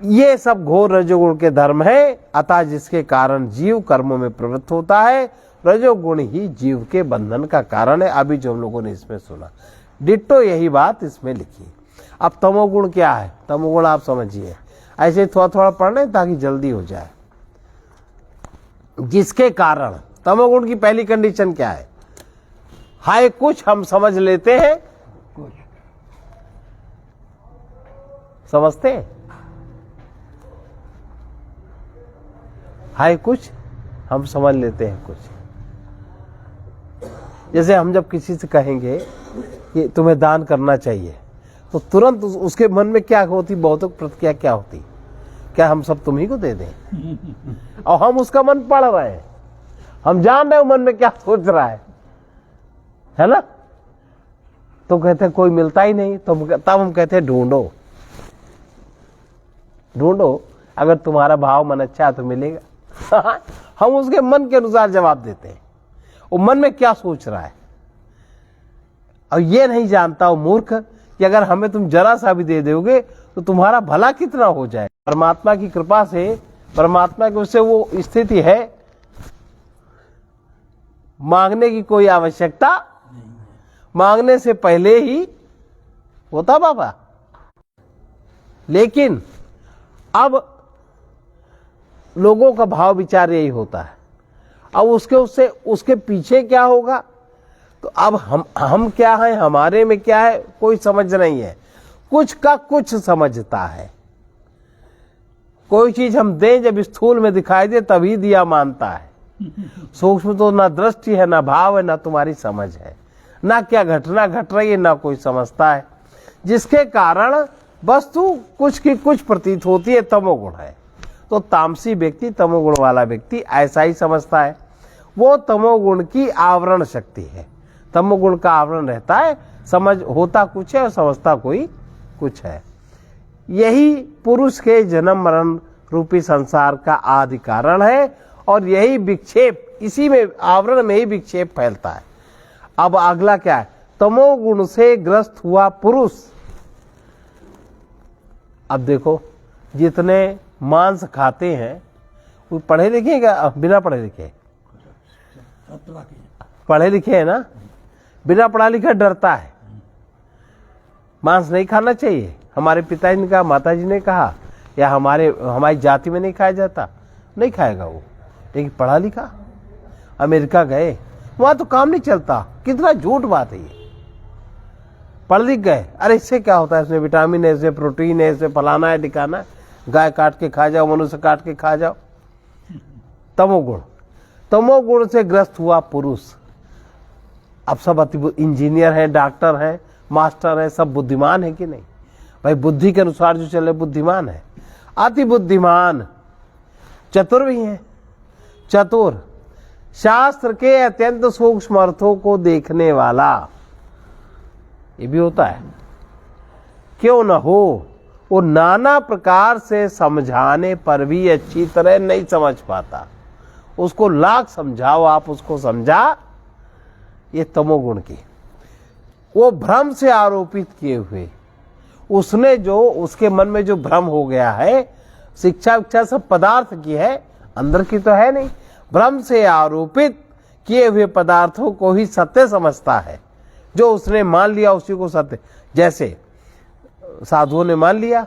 ये सब घोर रजोगुण के धर्म है। अतः जिसके कारण जीव कर्मों में प्रवृत्त होता है, रजोगुण ही जीव के बंधन का कारण है। अभी जो हम लोगों ने इसमें सुना, डिट्टो यही बात इसमें लिखी। अब तमोगुण क्या है? तमोगुण आप समझिए, ऐसे थोड़ा थोड़ा पढ़ लें ताकि जल्दी हो जाए। जिसके कारण, तमोगुण की पहली कंडीशन क्या है? हाय कुछ हम समझ लेते हैं, कुछ समझते हैं, हाय कुछ हम समझ लेते हैं कुछ। जैसे हम जब किसी से कहेंगे कि तुम्हें दान करना चाहिए, तो तुरंत उसके मन में क्या होती, भौतिक प्रतिक्रिया क्या होती, क्या हम सब तुम्ही को दे दें? और हम उसका मन पढ़ रहे हैं, हम जान रहे हैं मन में क्या सोच रहा है ना? तो कहते हैं कोई मिलता ही नहीं, तो तब हम कहते हैं ढूंढो ढूंढो, अगर तुम्हारा भाव मन अच्छा है तो मिलेगा। हम उसके मन के अनुसार जवाब देते हैं, वो मन में क्या सोच रहा है। और ये नहीं जानता वो मूर्ख कि अगर हमें तुम जरा सा भी दे दोगे तो तुम्हारा भला कितना हो जाए। परमात्मा की कृपा से, परमात्मा की उससे वो स्थिति है, मांगने की कोई आवश्यकता, मांगने से पहले ही होता बाबा। लेकिन अब लोगों का भाव विचार यही होता है। अब उसके पीछे क्या होगा, तो अब हम क्या हैं, हमारे में क्या है, कोई समझ नहीं है। कुछ का कुछ समझता है। कोई चीज हम दें जब स्थूल में दिखाई दे तभी दिया मानता है। सूक्ष्म तो ना दृष्टि है, ना भाव है, ना तुम्हारी समझ है, ना क्या घटना घट रही है, ना कोई समझता है। जिसके कारण वस्तु कुछ की कुछ प्रतीत होती है, तमोगुण है। तो तामसी व्यक्ति, तमोगुण वाला व्यक्ति ऐसा ही समझता है। वो तमोगुण की आवरण शक्ति है, तमोगुण का आवरण रहता है। समझ होता कुछ है और समझता कोई कुछ है। यही पुरुष के जन्म मरण रूपी संसार का आदि कारण है, और यही विक्षेप, इसी में आवरण में ही विक्षेप फैलता है। अब अगला क्या है, तमोगुण से ग्रस्त हुआ पुरुष। अब देखो, जितने मांस खाते हैं वो पढ़े लिखे हैं क्या, बिना पढ़े लिखे? पढ़े लिखे हैं ना। बिना पढ़ा लिखा डरता है, मांस नहीं खाना चाहिए। हमारे पिताजी ने कहा, माताजी ने कहा, या हमारी जाति में नहीं खाया जाता, नहीं खाएगा वो। लेकिन पढ़ा लिखा, अमेरिका गए, वहां तो काम नहीं चलता। कितना झूठ बात है ये। पढ़ लिख गए, अरे इससे क्या होता है, इसमें विटामिन है, इसमें प्रोटीन है, इसमें फलाना है ठिकाना है, गाय काट के खा जाओ, मनुष्य काट के खा जाओ। तमोगुण, तमोगुण से ग्रस्त हुआ पुरुष। अब सब अति इंजीनियर हैं, डॉक्टर हैं, मास्टर हैं, सब बुद्धिमान है कि नहीं भाई? बुद्धि के अनुसार जो चले बुद्धिमान है, अति बुद्धिमान, चतुर भी हैं। चतुर, शास्त्र के अत्यंत सूक्ष्म अर्थों को देखने वाला, ये भी होता है। क्यों न हो, वो नाना प्रकार से समझाने पर भी अच्छी तरह नहीं समझ पाता। उसको लाख समझाओ आप, उसको समझा। ये तमोगुण की, वो भ्रम से आरोपित किए हुए, उसने जो उसके मन में जो भ्रम हो गया है, शिक्षा विक्षा सब पदार्थ की है, अंदर की तो है नहीं। भ्रम से आरोपित किए हुए पदार्थों को ही सत्य समझता है। जो उसने मान लिया उसी को सत्य। जैसे साधुओं ने मान लिया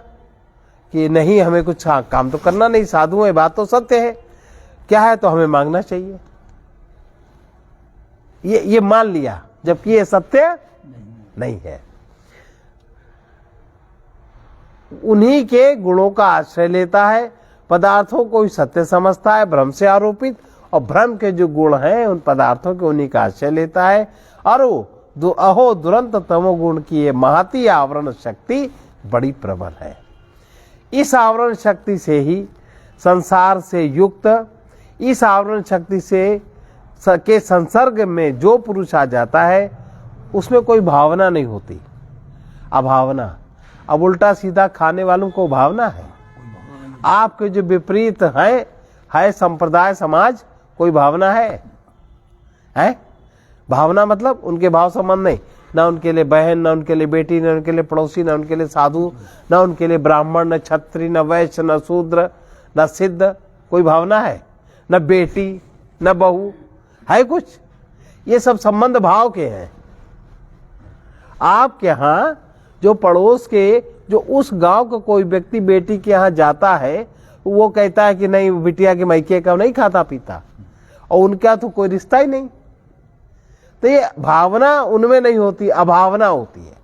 कि नहीं, हमें कुछ काम तो करना नहीं, साधु है, बात तो सत्य है, क्या है तो हमें मांगना चाहिए, ये मान लिया, जबकि ये सत्य नहीं है। उन्हीं के गुणों का आश्रय लेता है, पदार्थों को ही सत्य समझता है, भ्रम से आरोपित, और भ्रम के जो गुण हैं उन पदार्थों के उन्हीं का आश्रय लेता है। और वो अहो दुरंत तमोगुण की ये महती आवरण शक्ति बड़ी प्रबल है। इस आवरण शक्ति से ही संसार से युक्त, इस आवरण शक्ति से के संसर्ग में जो पुरुष आ जाता है, उसमें कोई भावना नहीं होती। अभावना, अब उल्टा सीधा खाने वालों को भावना है। आपके जो विपरीत है संप्रदाय समाज, कोई भावना है? भावना मतलब उनके भाव संबंध नहीं, ना उनके लिए बहन, ना उनके लिए बेटी, ना उनके लिए पड़ोसी, ना उनके लिए साधु, ना उनके लिए ब्राह्मण, न क्षत्रिय, न वैश्य, न शूद्र, न सिद्ध, कोई भावना है? न बेटी, न बहू है कुछ? ये सब संबंध भाव के हैं। आपके यहाँ जो पड़ोस के, जो उस गांव का कोई व्यक्ति बेटी के यहाँ जाता है, वो कहता है कि नहीं, बिटिया के मायके का नहीं खाता पीता, और उनका तो कोई रिश्ता ही नहीं। तो ये भावना उनमें नहीं होती, अभावना होती है।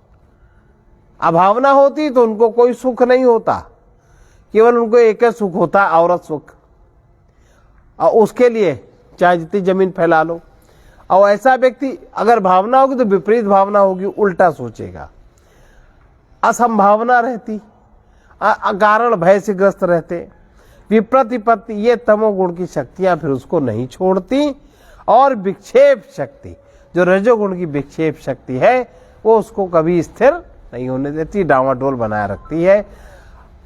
अभावना होती तो उनको कोई सुख नहीं होता, केवल उनको एक ही सुख होता है, औरत सुख। और उसके लिए चाहे जितनी जमीन फैला लो। और ऐसा व्यक्ति अगर भावना होगी तो विपरीत भावना होगी, उल्टा सोचेगा, असंभावना रहती, अकारण भय से ग्रस्त रहते, विप्रतिपत्ति, ये तमोगुण की शक्तियां फिर उसको नहीं छोड़ती। और विक्षेप शक्ति, जो रजोगुण की विक्षेप शक्ति है, वो उसको कभी स्थिर नहीं होने देती, डावाडोल बनाए रखती है।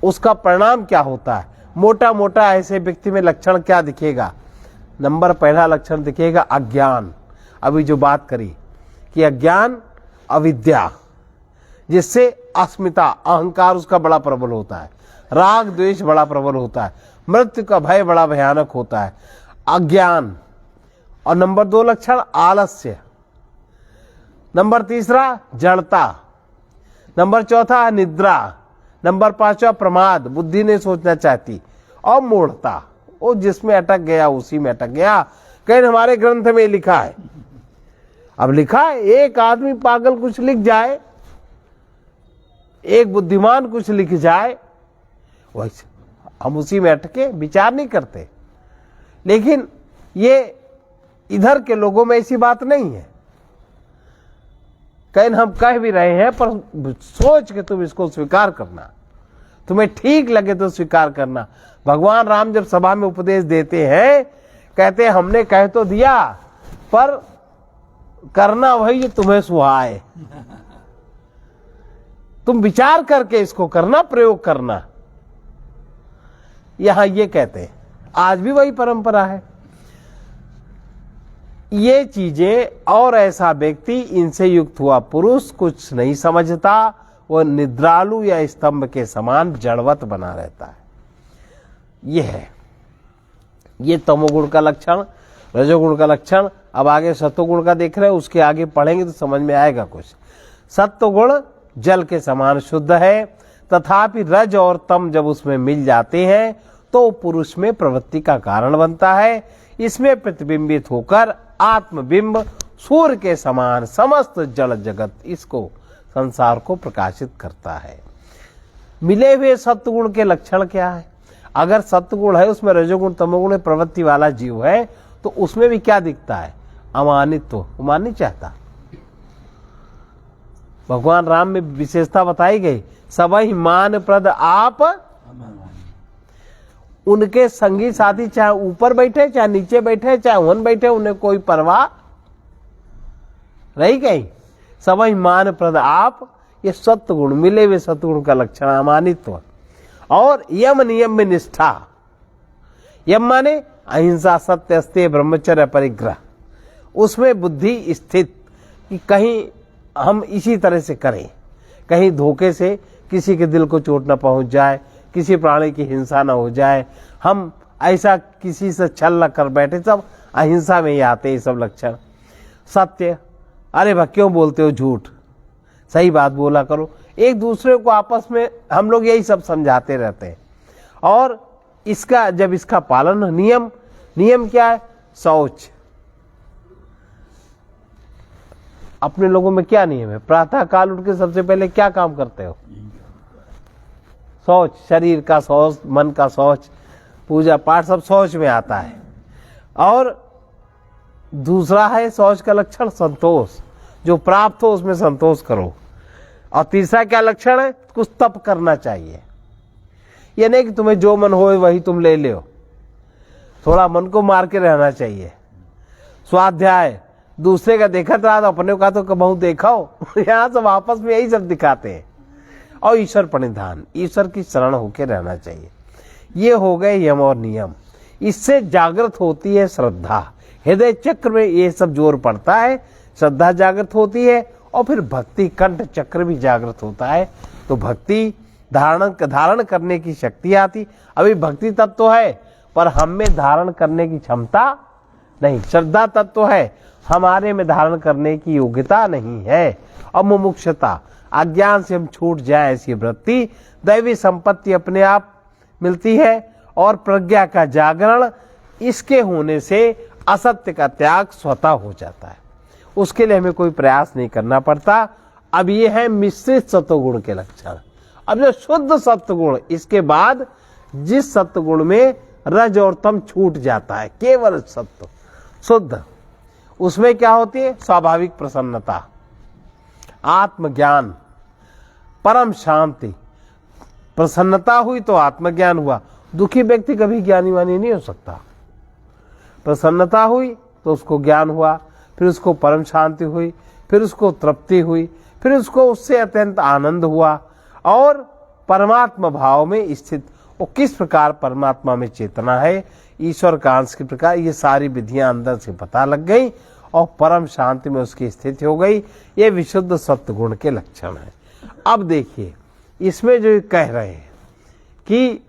उसका परिणाम क्या होता है? मोटा मोटा ऐसे व्यक्ति में लक्षण क्या दिखेगा? नंबर पहला लक्षण दिखेगा अज्ञान। अभी जो बात करी कि अज्ञान, अविद्या, जिससे अस्मिता, अहंकार उसका बड़ा प्रबल होता है, राग द्वेष बड़ा प्रबल होता है, मृत्यु का भय बड़ा भयानक होता है, अज्ञान। और नंबर 2 लक्षण आलस्य, नंबर 3 जड़ता, नंबर 4 निद्रा, नंबर 5 प्रमाद, बुद्धि नहीं सोचना चाहती, और मूढ़ता, वो जिसमें अटक गया उसी में अटक गया। कहीं हमारे ग्रंथ में लिखा है, अब लिखा है एक आदमी पागल कुछ लिख जाए, एक बुद्धिमान कुछ लिख जाए, वैसे हम उसी में अटके, विचार नहीं करते। लेकिन ये इधर के लोगों में ऐसी बात नहीं है। कहीं हम कह भी रहे हैं, पर सोच के तुम इसको स्वीकार करना, तुम्हें ठीक लगे तो स्वीकार करना। भगवान राम जब सभा में उपदेश देते हैं, कहते हैं हमने कह तो दिया, पर करना वही जो तुम्हें सुहाए। तुम विचार करके इसको करना, प्रयोग करना। यहां ये कहते हैं, आज भी वही परंपरा है। ये चीजें, और ऐसा व्यक्ति, इनसे युक्त हुआ पुरुष कुछ नहीं समझता, वो निद्रालु या स्तंभ के समान जड़वत बना रहता है। ये है, ये तमोगुण का लक्षण, रजोगुण का लक्षण। अब आगे सत्वगुण का देख रहे हैं, उसके आगे पढ़ेंगे तो समझ में आएगा कुछ। सत्वगुण जल के समान शुद्ध है, तथापि रज और तम जब उसमें मिल जाते हैं तो पुरुष में प्रवृत्ति का कारण बनता है। इसमें प्रतिबिंबित होकर आत्मबिंब सूर्य के समान समस्त जड़ जगत, इसको संसार को प्रकाशित करता है। मिले हुए सत्वगुण के लक्षण क्या है? अगर सत्वगुण है, उसमें रजोगुण तमोगुण प्रवृत्ति वाला जीव है, तो उसमें भी क्या दिखता है? अमानित्व, वो मान नहीं चाहता। भगवान राम में विशेषता बताई गई, सबहि मान प्रद आप, उनके संगी साथी चाहे ऊपर बैठे, चाहे नीचे बैठे, चाहे वन बैठे, उन्हें कोई परवाह रही गई। सबहि मान प्रद आप, ये सत्वगुण, मिले हुए सत्वगुण का लक्षण अमानित्व। और यम नियम में निष्ठा, यम माने अहिंसा, सत्य, अस्तेय, ब्रह्मचर्य, परिग्रह, उसमें बुद्धि स्थित कि कहीं हम इसी तरह से करें, कहीं धोखे से किसी के दिल को चोट न पहुंच जाए, किसी प्राणी की हिंसा न हो जाए, हम ऐसा किसी से छल न कर बैठे। सब अहिंसा में ही आते हैं सब लक्षण। सत्य, अरे भाई क्यों बोलते हो झूठ, सही बात बोला करो। एक दूसरे को आपस में हम लोग यही सब समझाते रहते हैं। और इसका जब इसका पालन, नियम, नियम क्या है? शौच। अपने लोगों में क्या नियम है? प्रातः काल उठ के सबसे पहले क्या काम करते हो? शौच, शरीर का शौच, मन का शौच, पूजा पाठ सब शौच में आता है। और दूसरा है शौच का लक्षण संतोष, जो प्राप्त हो उसमें संतोष करो। और तीसरा क्या लक्षण है? कुछ तप करना चाहिए। ये नहीं कि तुम्हें जो मन हो वही तुम ले लो, थोड़ा मन को मार के रहना चाहिए। स्वाध्याय, दूसरे का देखा था अपने का तो कबहू देखा हो। यहाँ सब आपस में यही सब दिखाते हैं। और ईश्वर प्रणिधान, ईश्वर की शरण होके रहना चाहिए। ये हो गए यम और नियम। इससे जागृत होती है श्रद्धा, हृदय चक्र में ये सब जोर पड़ता है, श्रद्धा जागृत होती है। और फिर भक्ति कंठ चक्र भी जागृत होता है, तो भक्ति धारण करने की शक्ति आती। अभी भक्ति तत्व तो है, पर हम में धारण करने की क्षमता नहीं। श्रद्धा तत्व तो है, हमारे में धारण करने की योग्यता नहीं है। और मुमुक्षुता, अज्ञान से हम छूट जाए ऐसी वृत्ति, दैवी संपत्ति अपने आप मिलती है। और प्रज्ञा का जागरण, इसके होने से असत्य का त्याग स्वतः हो जाता है। उसके लिए हमें कोई प्रयास नहीं करना पड़ता। अब ये है मिश्रित सत्वगुण के लक्षण। अब जो शुद्ध सत्वगुण, इसके बाद जिस सत्वगुण में रज और तम छूट जाता है, केवल सत्व, शुद्ध, उसमें क्या होती है? स्वाभाविक प्रसन्नता, आत्मज्ञान, परम शांति। प्रसन्नता हुई तो आत्मज्ञान हुआ। दुखी व्यक्ति कभी ज्ञानी वानी नहीं हो सकता। प्रसन्नता हुई तो उसको ज्ञान हुआ, फिर उसको परम शांति हुई, फिर उसको तृप्ति हुई, फिर उसको उससे अत्यंत आनंद हुआ और परमात्मा भाव में स्थित। वो किस प्रकार परमात्मा में चेतना है, ईश्वर का अंश के प्रकार, ये सारी विधियां अंदर से पता लग गई और परम शांति में उसकी स्थिति हो गई। ये विशुद्ध सत्व गुण के लक्षण है। अब देखिए इसमें जो कह रहे हैं कि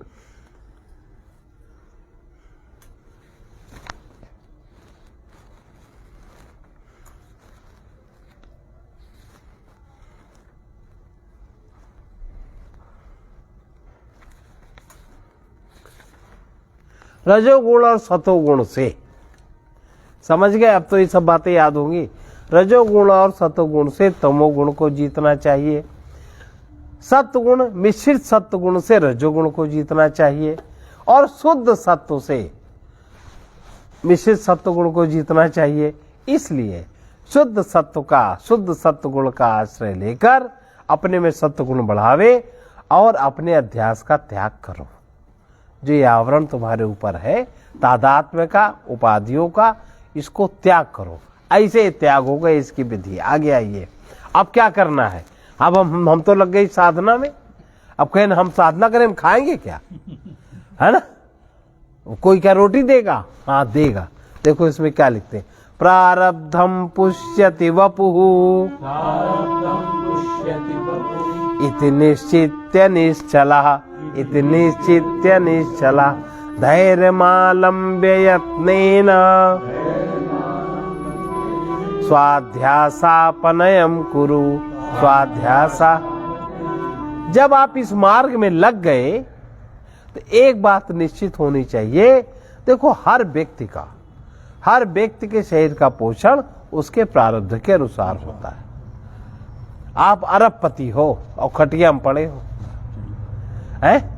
रजोगुण और सतोगुण से, समझ गए? अब तो ये सब बातें याद होंगी। रजोगुण और सतोगुण से तमोगुण को जीतना चाहिए, सत्वगुण मिश्रित सत्वगुण से रजोगुण को जीतना चाहिए और शुद्ध सत्व से मिश्रित सत्वगुण को जीतना चाहिए। इसलिए शुद्ध सत्व का, शुद्ध सत्वगुण का आश्रय लेकर अपने में सत्वगुण बढ़ावे और अपने अध्यास का त्याग करो। जो ये आवरण तुम्हारे ऊपर है तादात्म्य का, उपाधियों का, इसको त्याग करो। ऐसे त्याग होगा, इसकी विधि। आगे आइए, अब क्या करना है? अब हम तो लग गई साधना में। अब कहें हम साधना करें, हम खाएंगे क्या? है ना? कोई क्या रोटी देगा? हाँ देगा। देखो इसमें क्या लिखते हैं, प्रारब्धम पुष्यति वपुः इति निश्चित्य निश्चलः इति निश्चित्य निश्चलः धैर्यमालम्ब्य यत्नेन स्वाध्यासापनयम कुरु स्वाध्यासा। जब आप इस मार्ग में लग गए तो एक बात निश्चित होनी चाहिए। देखो हर व्यक्ति के शरीर का पोषण उसके प्रारब्ध के अनुसार होता है। आप अरबपति हो और खटिया में पड़े हो, हैं?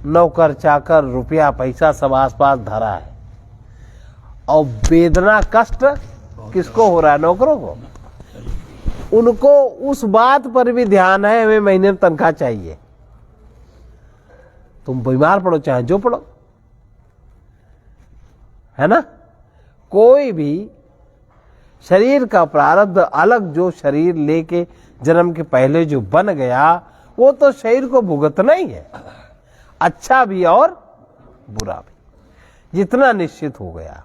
नौकर चाकर रुपया पैसा सब आसपास धरा है और वेदना कष्ट किसको हो रहा है? नौकरों को। उनको उस बात पर भी ध्यान है, हमें महीने में तनख्वाह चाहिए। तुम बीमार पड़ो चाहे जो पड़ो, है ना? कोई भी शरीर का प्रारब्ध अलग, जो शरीर लेके जन्म के पहले जो बन गया वो तो शरीर को भुगतना ही है, अच्छा भी और बुरा भी। जितना निश्चित हो गया,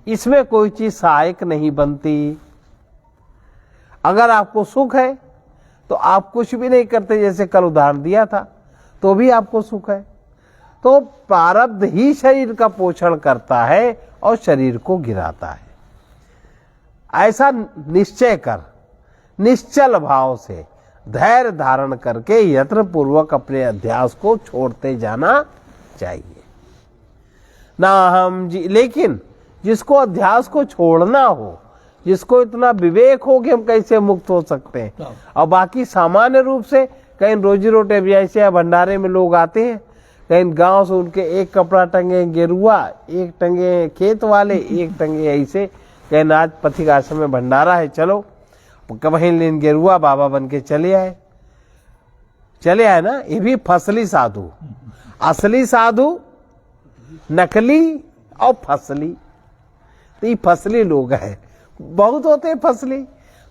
इसमें कोई चीज सहायक नहीं बनती। अगर आपको सुख है तो आप कुछ भी नहीं करते, जैसे कल उदाहरण दिया था, तो भी आपको सुख है। तो प्रारब्ध ही शरीर का पोषण करता है और शरीर को गिराता है। ऐसा निश्चय कर, निश्चल भाव से धैर्य धारण करके यत्न पूर्वक अपने अध्यास को छोड़ते जाना चाहिए ना। लेकिन जिसको अध्यास को छोड़ना हो, जिसको इतना विवेक हो कि हम कैसे मुक्त हो सकते हैं, और बाकी सामान्य रूप से कहीं रोजी रोटी भी ऐसे भंडारे में लोग आते हैं, कहीं गांव से उनके एक कपड़ा टंगे गेरुआ, एक टंगे खेत वाले, एक टंगे ऐसे, कहीं आज पथिक आश्रम में भंडारा है, चलो कहीं लेन गेरुआ बाबा बन के चले आए ना। ये भी फसली साधु, असली साधु नकली और फसली। तो ये फसली लोग हैं, बहुत होते हैं फसली।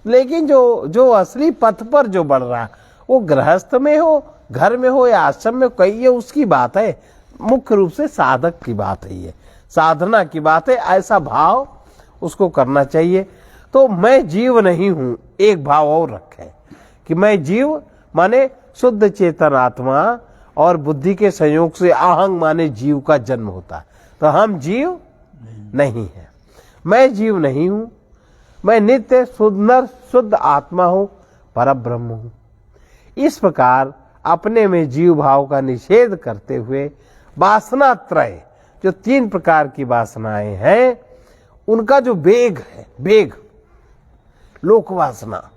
लेकिन जो असली पथ पर जो बढ़ रहा है, वो गृहस्थ में हो, घर में हो या आश्रम में, कही ये उसकी बात है। मुख्य रूप से साधक की बात है, ये साधना की बात है। ऐसा भाव उसको करना चाहिए। तो मैं जीव नहीं हूं, एक भाव और रखे कि मैं जीव माने शुद्ध चेतन आत्मा और बुद्धि के संयोग से आहंग माने जीव का जन्म होता है। तो हम जीव नहीं है, मैं जीव नहीं हूं, मैं नित्य शुद्ध आत्मा हूं, परब्रह्म हूं। इस प्रकार अपने में जीव भाव का निषेध करते हुए वासना त्रय, जो 3 प्रकार की वासनाएं हैं, उनका जो वेग है, वेग लोक वासना,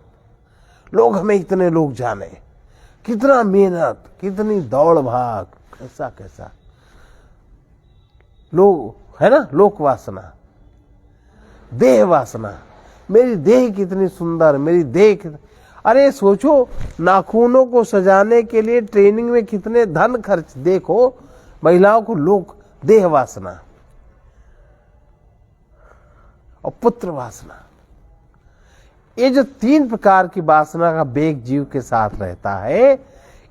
लोग हमें इतने लोग जाने, कितना मेहनत, कितनी दौड़ भाग, कैसा कैसा लोग है ना, लोक वासना, देह वासना, मेरी देह कितनी सुंदर, मेरी देह कितनी, अरे सोचो नाखूनों को सजाने के लिए ट्रेनिंग में कितने धन खर्च, देखो महिलाओं को, लोग देह वासना और पुत्र वासना, ये जो 3 प्रकार की वासना का बेग जीव के साथ रहता है,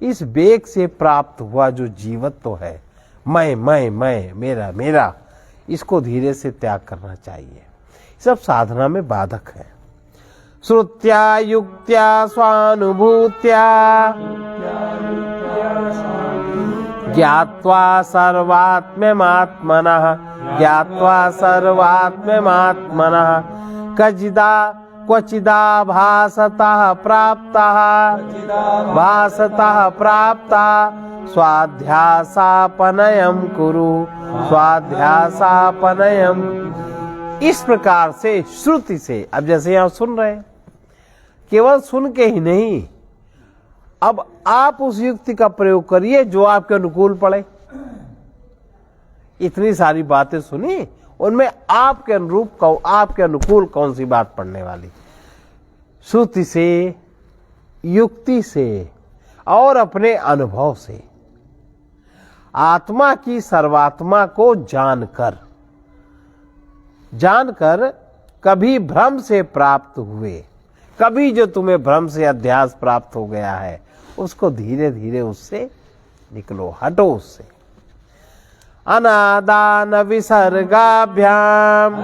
इस बेग से प्राप्त हुआ जो जीवत्व है, मैं मेरा मेरा, इसको धीरे से त्याग करना चाहिए। सब साधना में बाधक है। श्रुत्या युक्त्या स्वानुभूत्या ज्ञात्वा सर्वात्म्यमात्मनः, ज्ञात्वा सर्वात्म्यमात्मनः, क्वचिदा भासतः प्राप्तः, भासतः प्राप्तः, स्वाध्यासापनयम् कुरु, स्वाध्यासापनयम्। इस प्रकार से श्रुति से, अब जैसे यहां सुन रहे हैं, केवल सुन के ही नहीं, अब आप उस युक्ति का प्रयोग करिए जो आपके अनुकूल पड़े। इतनी सारी बातें सुनी, उनमें आपके अनुरूप, आपके अनुकूल कौन सी बात पड़ने वाली। श्रुति से, युक्ति से और अपने अनुभव से आत्मा की सर्वात्मा को जानकर कभी भ्रम से प्राप्त हुए, कभी जो तुम्हें भ्रम से अध्यास प्राप्त हो गया है, उसको धीरे धीरे उससे निकलो, हटो उससे। अनादान विसर्गाभ्याम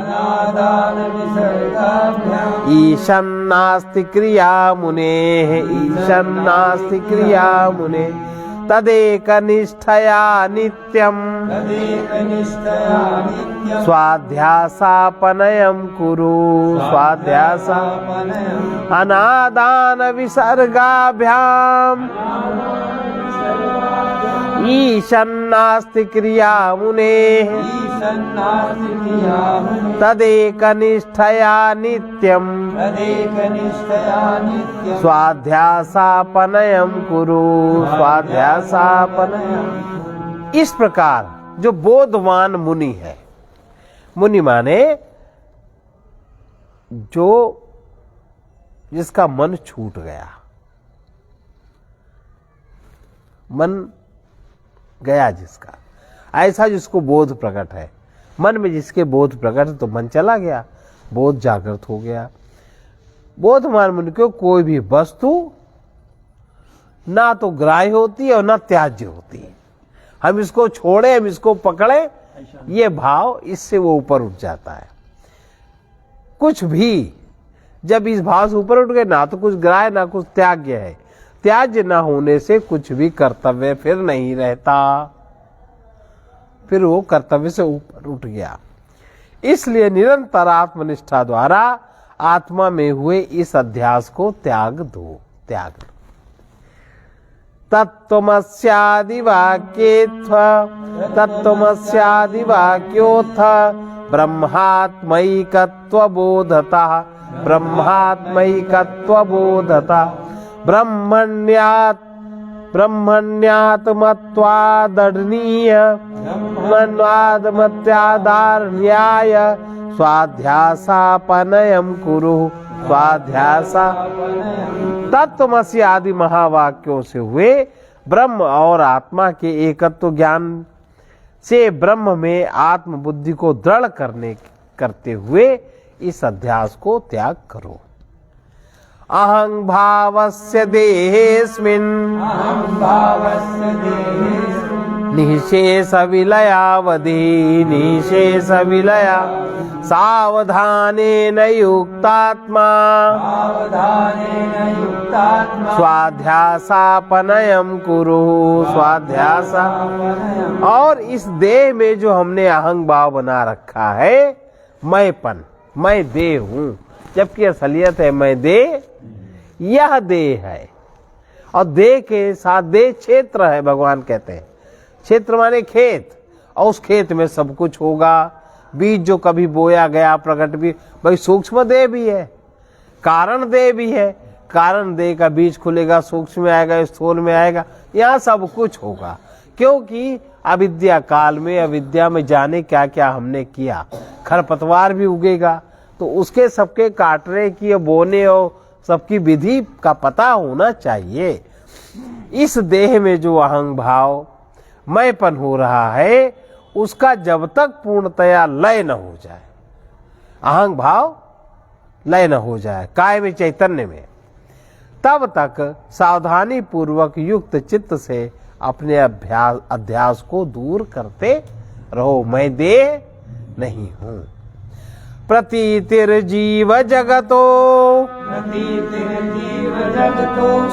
ईशन्नास्ति क्रिया मुनेः, ईशन्नास्ति क्रिया मुनेः, तदेक निष्ठया नित्यम्, स्वाध्यासापनयम् कुरु, स्वाध्यासापनयम्। अनादान विसर्गाभ्याम ईशन्नास्ति क्रिया मुनेः, तदेक निष्ठया नित्यम्, स्वाध्यासापनयम् कुरु, स्वाध्यासापनयम्। इस प्रकार जो बोधवान मुनि है, मुनि माने जो जिसका मन छूट गया, मन गया जिसका, ऐसा जिसको बोध प्रकट है, मन में जिसके बोध प्रकट है, तो मन चला गया, बोध जागृत हो गया। बोधवान मुनि को कोई भी वस्तु ना तो ग्राह्य होती है और ना त्याज्य होती है। हम इसको छोड़े, हम इसको पकड़े, ये भाव, इससे वो ऊपर उठ जाता है। कुछ भी जब इस भाव से ऊपर उठ गए, ना तो कुछ ग्राह्य ना कुछ त्याज्य है, त्याज्य न होने से कुछ भी कर्तव्य फिर नहीं रहता, फिर वो कर्तव्य से ऊपर उठ गया। इसलिए निरंतर आत्मनिष्ठा द्वारा आत्मा में हुए इस अध्यास को त्याग दो, त्याग दो। तत्त्वमस्यादिवाक्येऽथ, तत्त्वमस्यादिवाक्योऽथ ब्रह्मात्मैकत्वबोधतः, ब्रह्मात्मैकत्वबोधतः, ब्रह्मण्यात्मत्वादर्णीय, ब्रह्मण्यात्मत्वादारण्याय, स्वाध्यासापनयम् कुरु, स्वाध्यासापनयम्। तत्त्वमसि आदि महावाक्यों से हुए ब्रह्म और आत्मा के एकत्व ज्ञान से ब्रह्म में आत्म बुद्धि को दृढ़ करते हुए इस अध्यास को त्याग करो। अहं भावस्य देहेऽस्मिन्, निःशेष विलयावधि, निःशेष विलया, सावधानेन युक्तात्मा, स्वाध्यासापनयम् कुरु, स्वाध्यासापनयम्। और इस देह में जो हमने अहंग भाव बना रखा है, मैंपन, मैं देह हूं, जबकि असलियत है मैं देह, यह देह है। और देह के साथ देह क्षेत्र है, भगवान कहते हैं। क्षेत्र माने खेत, और उस खेत में सब कुछ होगा। बीज जो कभी बोया गया, प्रकट भी, भाई सूक्ष्म देह भी है, कारण देह भी है। कारण देह का बीज खुलेगा, सूक्ष्म में आएगा, स्थूल में आएगा, यहाँ सब कुछ होगा। क्योंकि अविद्या काल में अविद्या में जाने क्या क्या हमने किया। खरपतवार भी उगेगा तो उसके सबके काटने की बोने और सबकी विधि का पता होना चाहिए। इस देह में जो अहंग भाव मैंपन हो रहा है उसका जब तक पूर्णतया लय न हो जाए, अहंग भाव लय न हो जाए काय में चैतन्य में, तब तक सावधानी पूर्वक युक्त चित्त से अपने अध्यास को दूर करते रहो। मैं देह नहीं हूं। प्रतीतिर्जीव जगतो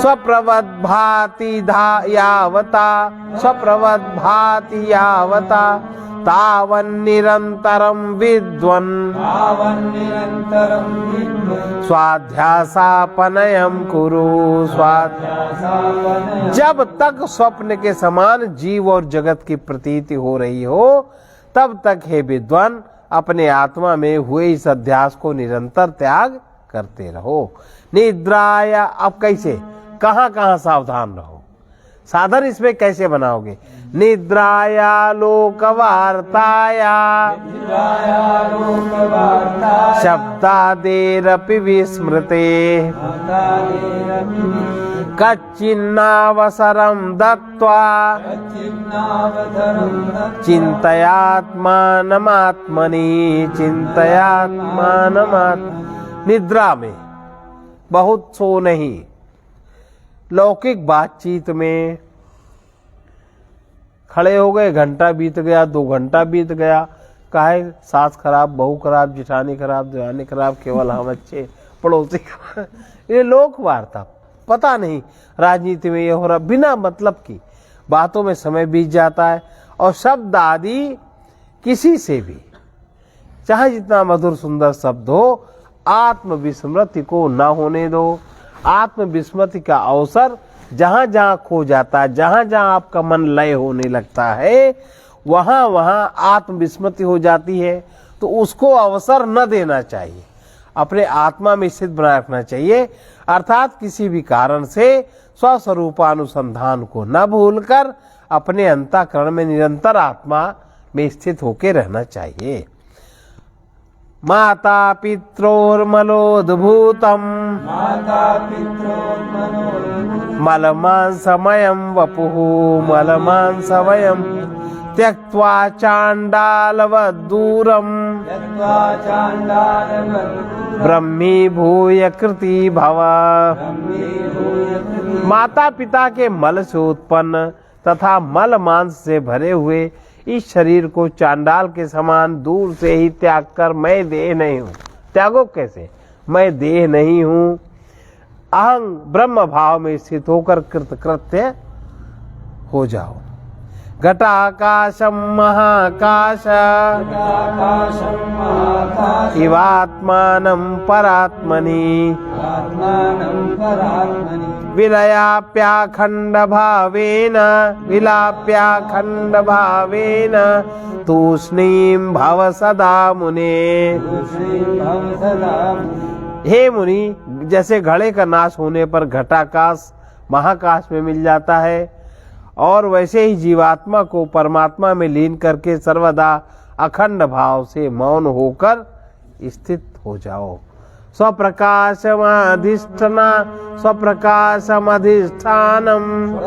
स्वप्रवद भाति यावता स्वप्रवद यावता तावन्निरन्तरं विद्वन् स्वाध्यासापनयं कुरु। जब तक स्वप्न के समान जीव और जगत की प्रतीति हो रही हो तब तक हे विद्वान अपने आत्मा में हुए इस अध्यास को निरंतर त्याग करते रहो। निद्राया, अब कैसे कहाँ कहाँ सावधान रहो, साधन इसमें कैसे बनाओगे। निद्राया लोकवार्ताया शब्दादेरपि विस्मृते कच्चिन्नावसरं दत्त्वा चिन्तयात्मानमात्मनि निद्रा में बहुत सो नहीं, लौकिक बातचीत में खड़े हो गए, घंटा बीत गया, 2 घंटा बीत गया, काहे सास खराब, बहू खराब, जिठानी खराब, देवानी खराब, केवल हम अच्छे, पड़ोसी खराब, ये लोक वार्ता, पता नहीं राजनीति में ये हो रहा, बिना मतलब की बातों में समय बीत जाता है। और शब्द आदि किसी से भी चाहे जितना मधुर सुंदर शब्द हो, आत्म विस्मृति को ना होने दो। आत्म विस्मृति का अवसर जहां जहां खो जाता है, जहां जहां आपका मन लय होने लगता है, वहां वहां आत्म विस्मृति हो जाती है, तो उसको अवसर न देना चाहिए, अपने आत्मा में स्थित बनाए रखना चाहिए। अर्थात किसी भी कारण से स्वस्वरूपानुसंधान को न भूलकर अपने अंतःकरण में निरंतर आत्मा में स्थित होकर रहना चाहिए। माता पित्रोर्मलोद्भूतम् मलमांसमयं वपुः मलमांसमयं त्यक्त्वा चाण्डालवद्दूरम् ब्रह्मीभूय कृति भव। माता पिता के मल से उत्पन्न तथा मल मांस से भरे हुए इस शरीर को चांडाल के समान दूर से ही त्याग कर मैं देह नहीं हूँ। त्यागो कैसे, मैं देह नहीं हूँ। अहं ब्रह्म भाव में स्थित होकर कृतकृत्य हो जाओ। घटाकाशम महाकाश इवात्मानं परात्मनि विलयाप्याखंड भावेन तूष्णीं भव सदा मुने। हे मुनि, जैसे घड़े का नाश होने पर घटाकाश महाकाश में मिल जाता है, और वैसे ही जीवात्मा को परमात्मा में लीन करके सर्वदा अखंड भाव से मौन होकर स्थित हो जाओ। स्वप्रकाशमधिष्ठानम्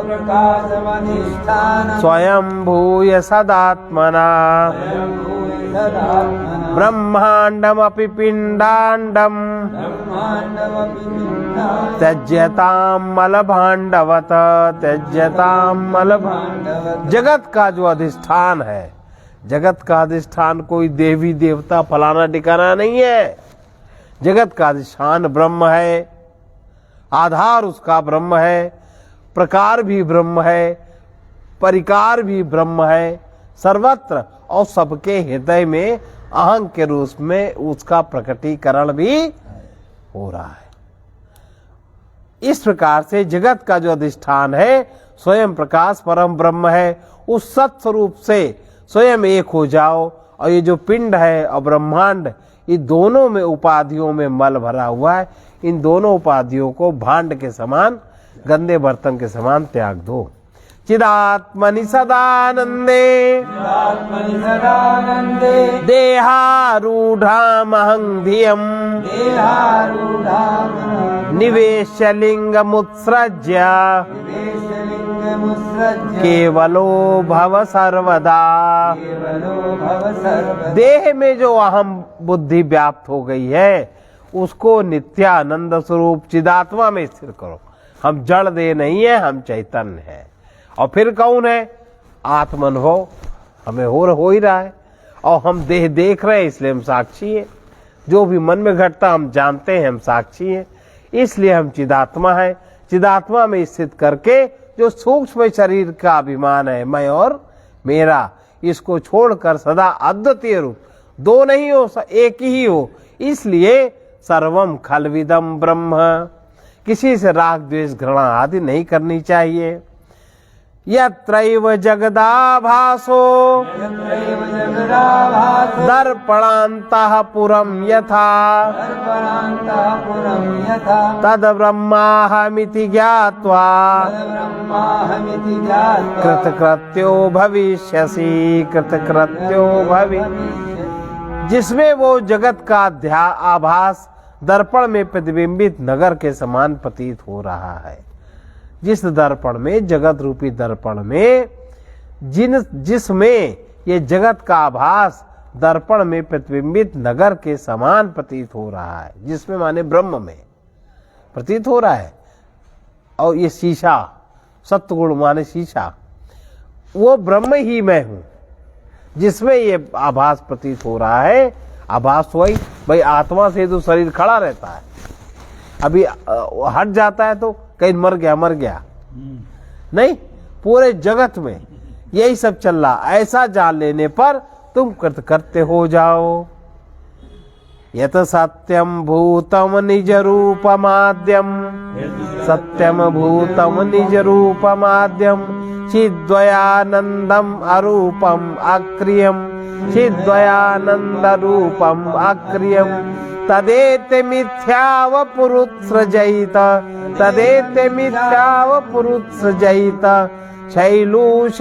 स्वयं भूय सदात्मना ब्रह्मांडमपि पिंडांडम् त्यज्यतां मलभांडवत जगत का जो अधिष्ठान है, जगत का अधिष्ठान कोई देवी देवता फलाना ठिकाना नहीं है। जगत का अधिष्ठान ब्रह्म है, आधार उसका ब्रह्म है, प्रकार भी ब्रह्म है, परिकार भी ब्रह्म है, सर्वत्र और सबके हृदय में अहं के रूप में उसका प्रकटीकरण भी हो रहा है। इस प्रकार से जगत का जो अधिष्ठान है स्वयं प्रकाश परम ब्रह्म है, उस सत्स्वरूप से स्वयं एक हो जाओ। और ये जो पिंड है और ब्रह्मांड, ये दोनों में उपाधियों में मल भरा हुआ है, इन दोनों उपाधियों को भांड के समान, गंदे बर्तन के समान त्याग दो। चिदात्मनि सदानंदे देहारूढ़ामहं धियं निवेश्य लिंगमुत्सृज्य केवलो भव सर्वदा। देह में जो अहम बुद्धि व्याप्त हो गई है उसको नित्यानंद स्वरूप चिदात्मा में स्थिर करो। हम जड़ देह नहीं है, हम चैतन्य है। और फिर कौन है? आत्मअनुभव हमें हो ही रहा है और हम देह देख रहे हैं, इसलिए हम साक्षी है। जो भी मन में घटता हम जानते हैं, हम साक्षी हैं, इसलिए हम चिदात्मा है। चिदात्मा में स्थित करके जो सूक्ष्म शरीर का अभिमान है, मैं और मेरा, इसको छोड़कर सदा अद्वितीय रूप, दो नहीं हो, एक ही हो। इसलिए सर्वम खलविदम ब्रह्म, किसी से राग द्वेष घृणा आदि नहीं करनी चाहिए। यत्रैव जगदाभासो दर्पणान्तः पुरं यथा तद ब्रह्माहमिति ज्ञात्वा कृतकृत्यो भविष्यसि। कृतकृत्यो जिसमें वो जगत का आभास दर्पण में प्रतिबिंबित नगर के समान प्रतीत हो रहा है। जिस दर्पण में, जगत रूपी दर्पण में, जिसमें ये जगत का आभास दर्पण में प्रतिबिंबित नगर के समान प्रतीत हो रहा है, जिसमें माने ब्रह्म में प्रतीत हो रहा है। और ये शीशा, सत्वगुण माने शीशा, वो ब्रह्म ही मैं हूं जिसमें ये आभास प्रतीत हो रहा है। आभास वही भाई आत्मा से तो शरीर खड़ा रहता है, अभी हट जाता है तो कहीं मर गया नहीं, पूरे जगत में यही सब चल रहा। ऐसा जान लेने पर तुम कृतकृत्य हो जाओ। यत सत्यम भूतम निज रूपमाद्यम, सत्यम भूतम निज रूपमाद्यम, चिद्वयानंदम अरूपम अक्रियम, चिद्वयानंद रूपम अक्रियम, तदेते मिथ्यावपुरुत्सृजयित, तदेते मिथ्यावपुरुत्सृजयित, शैलूष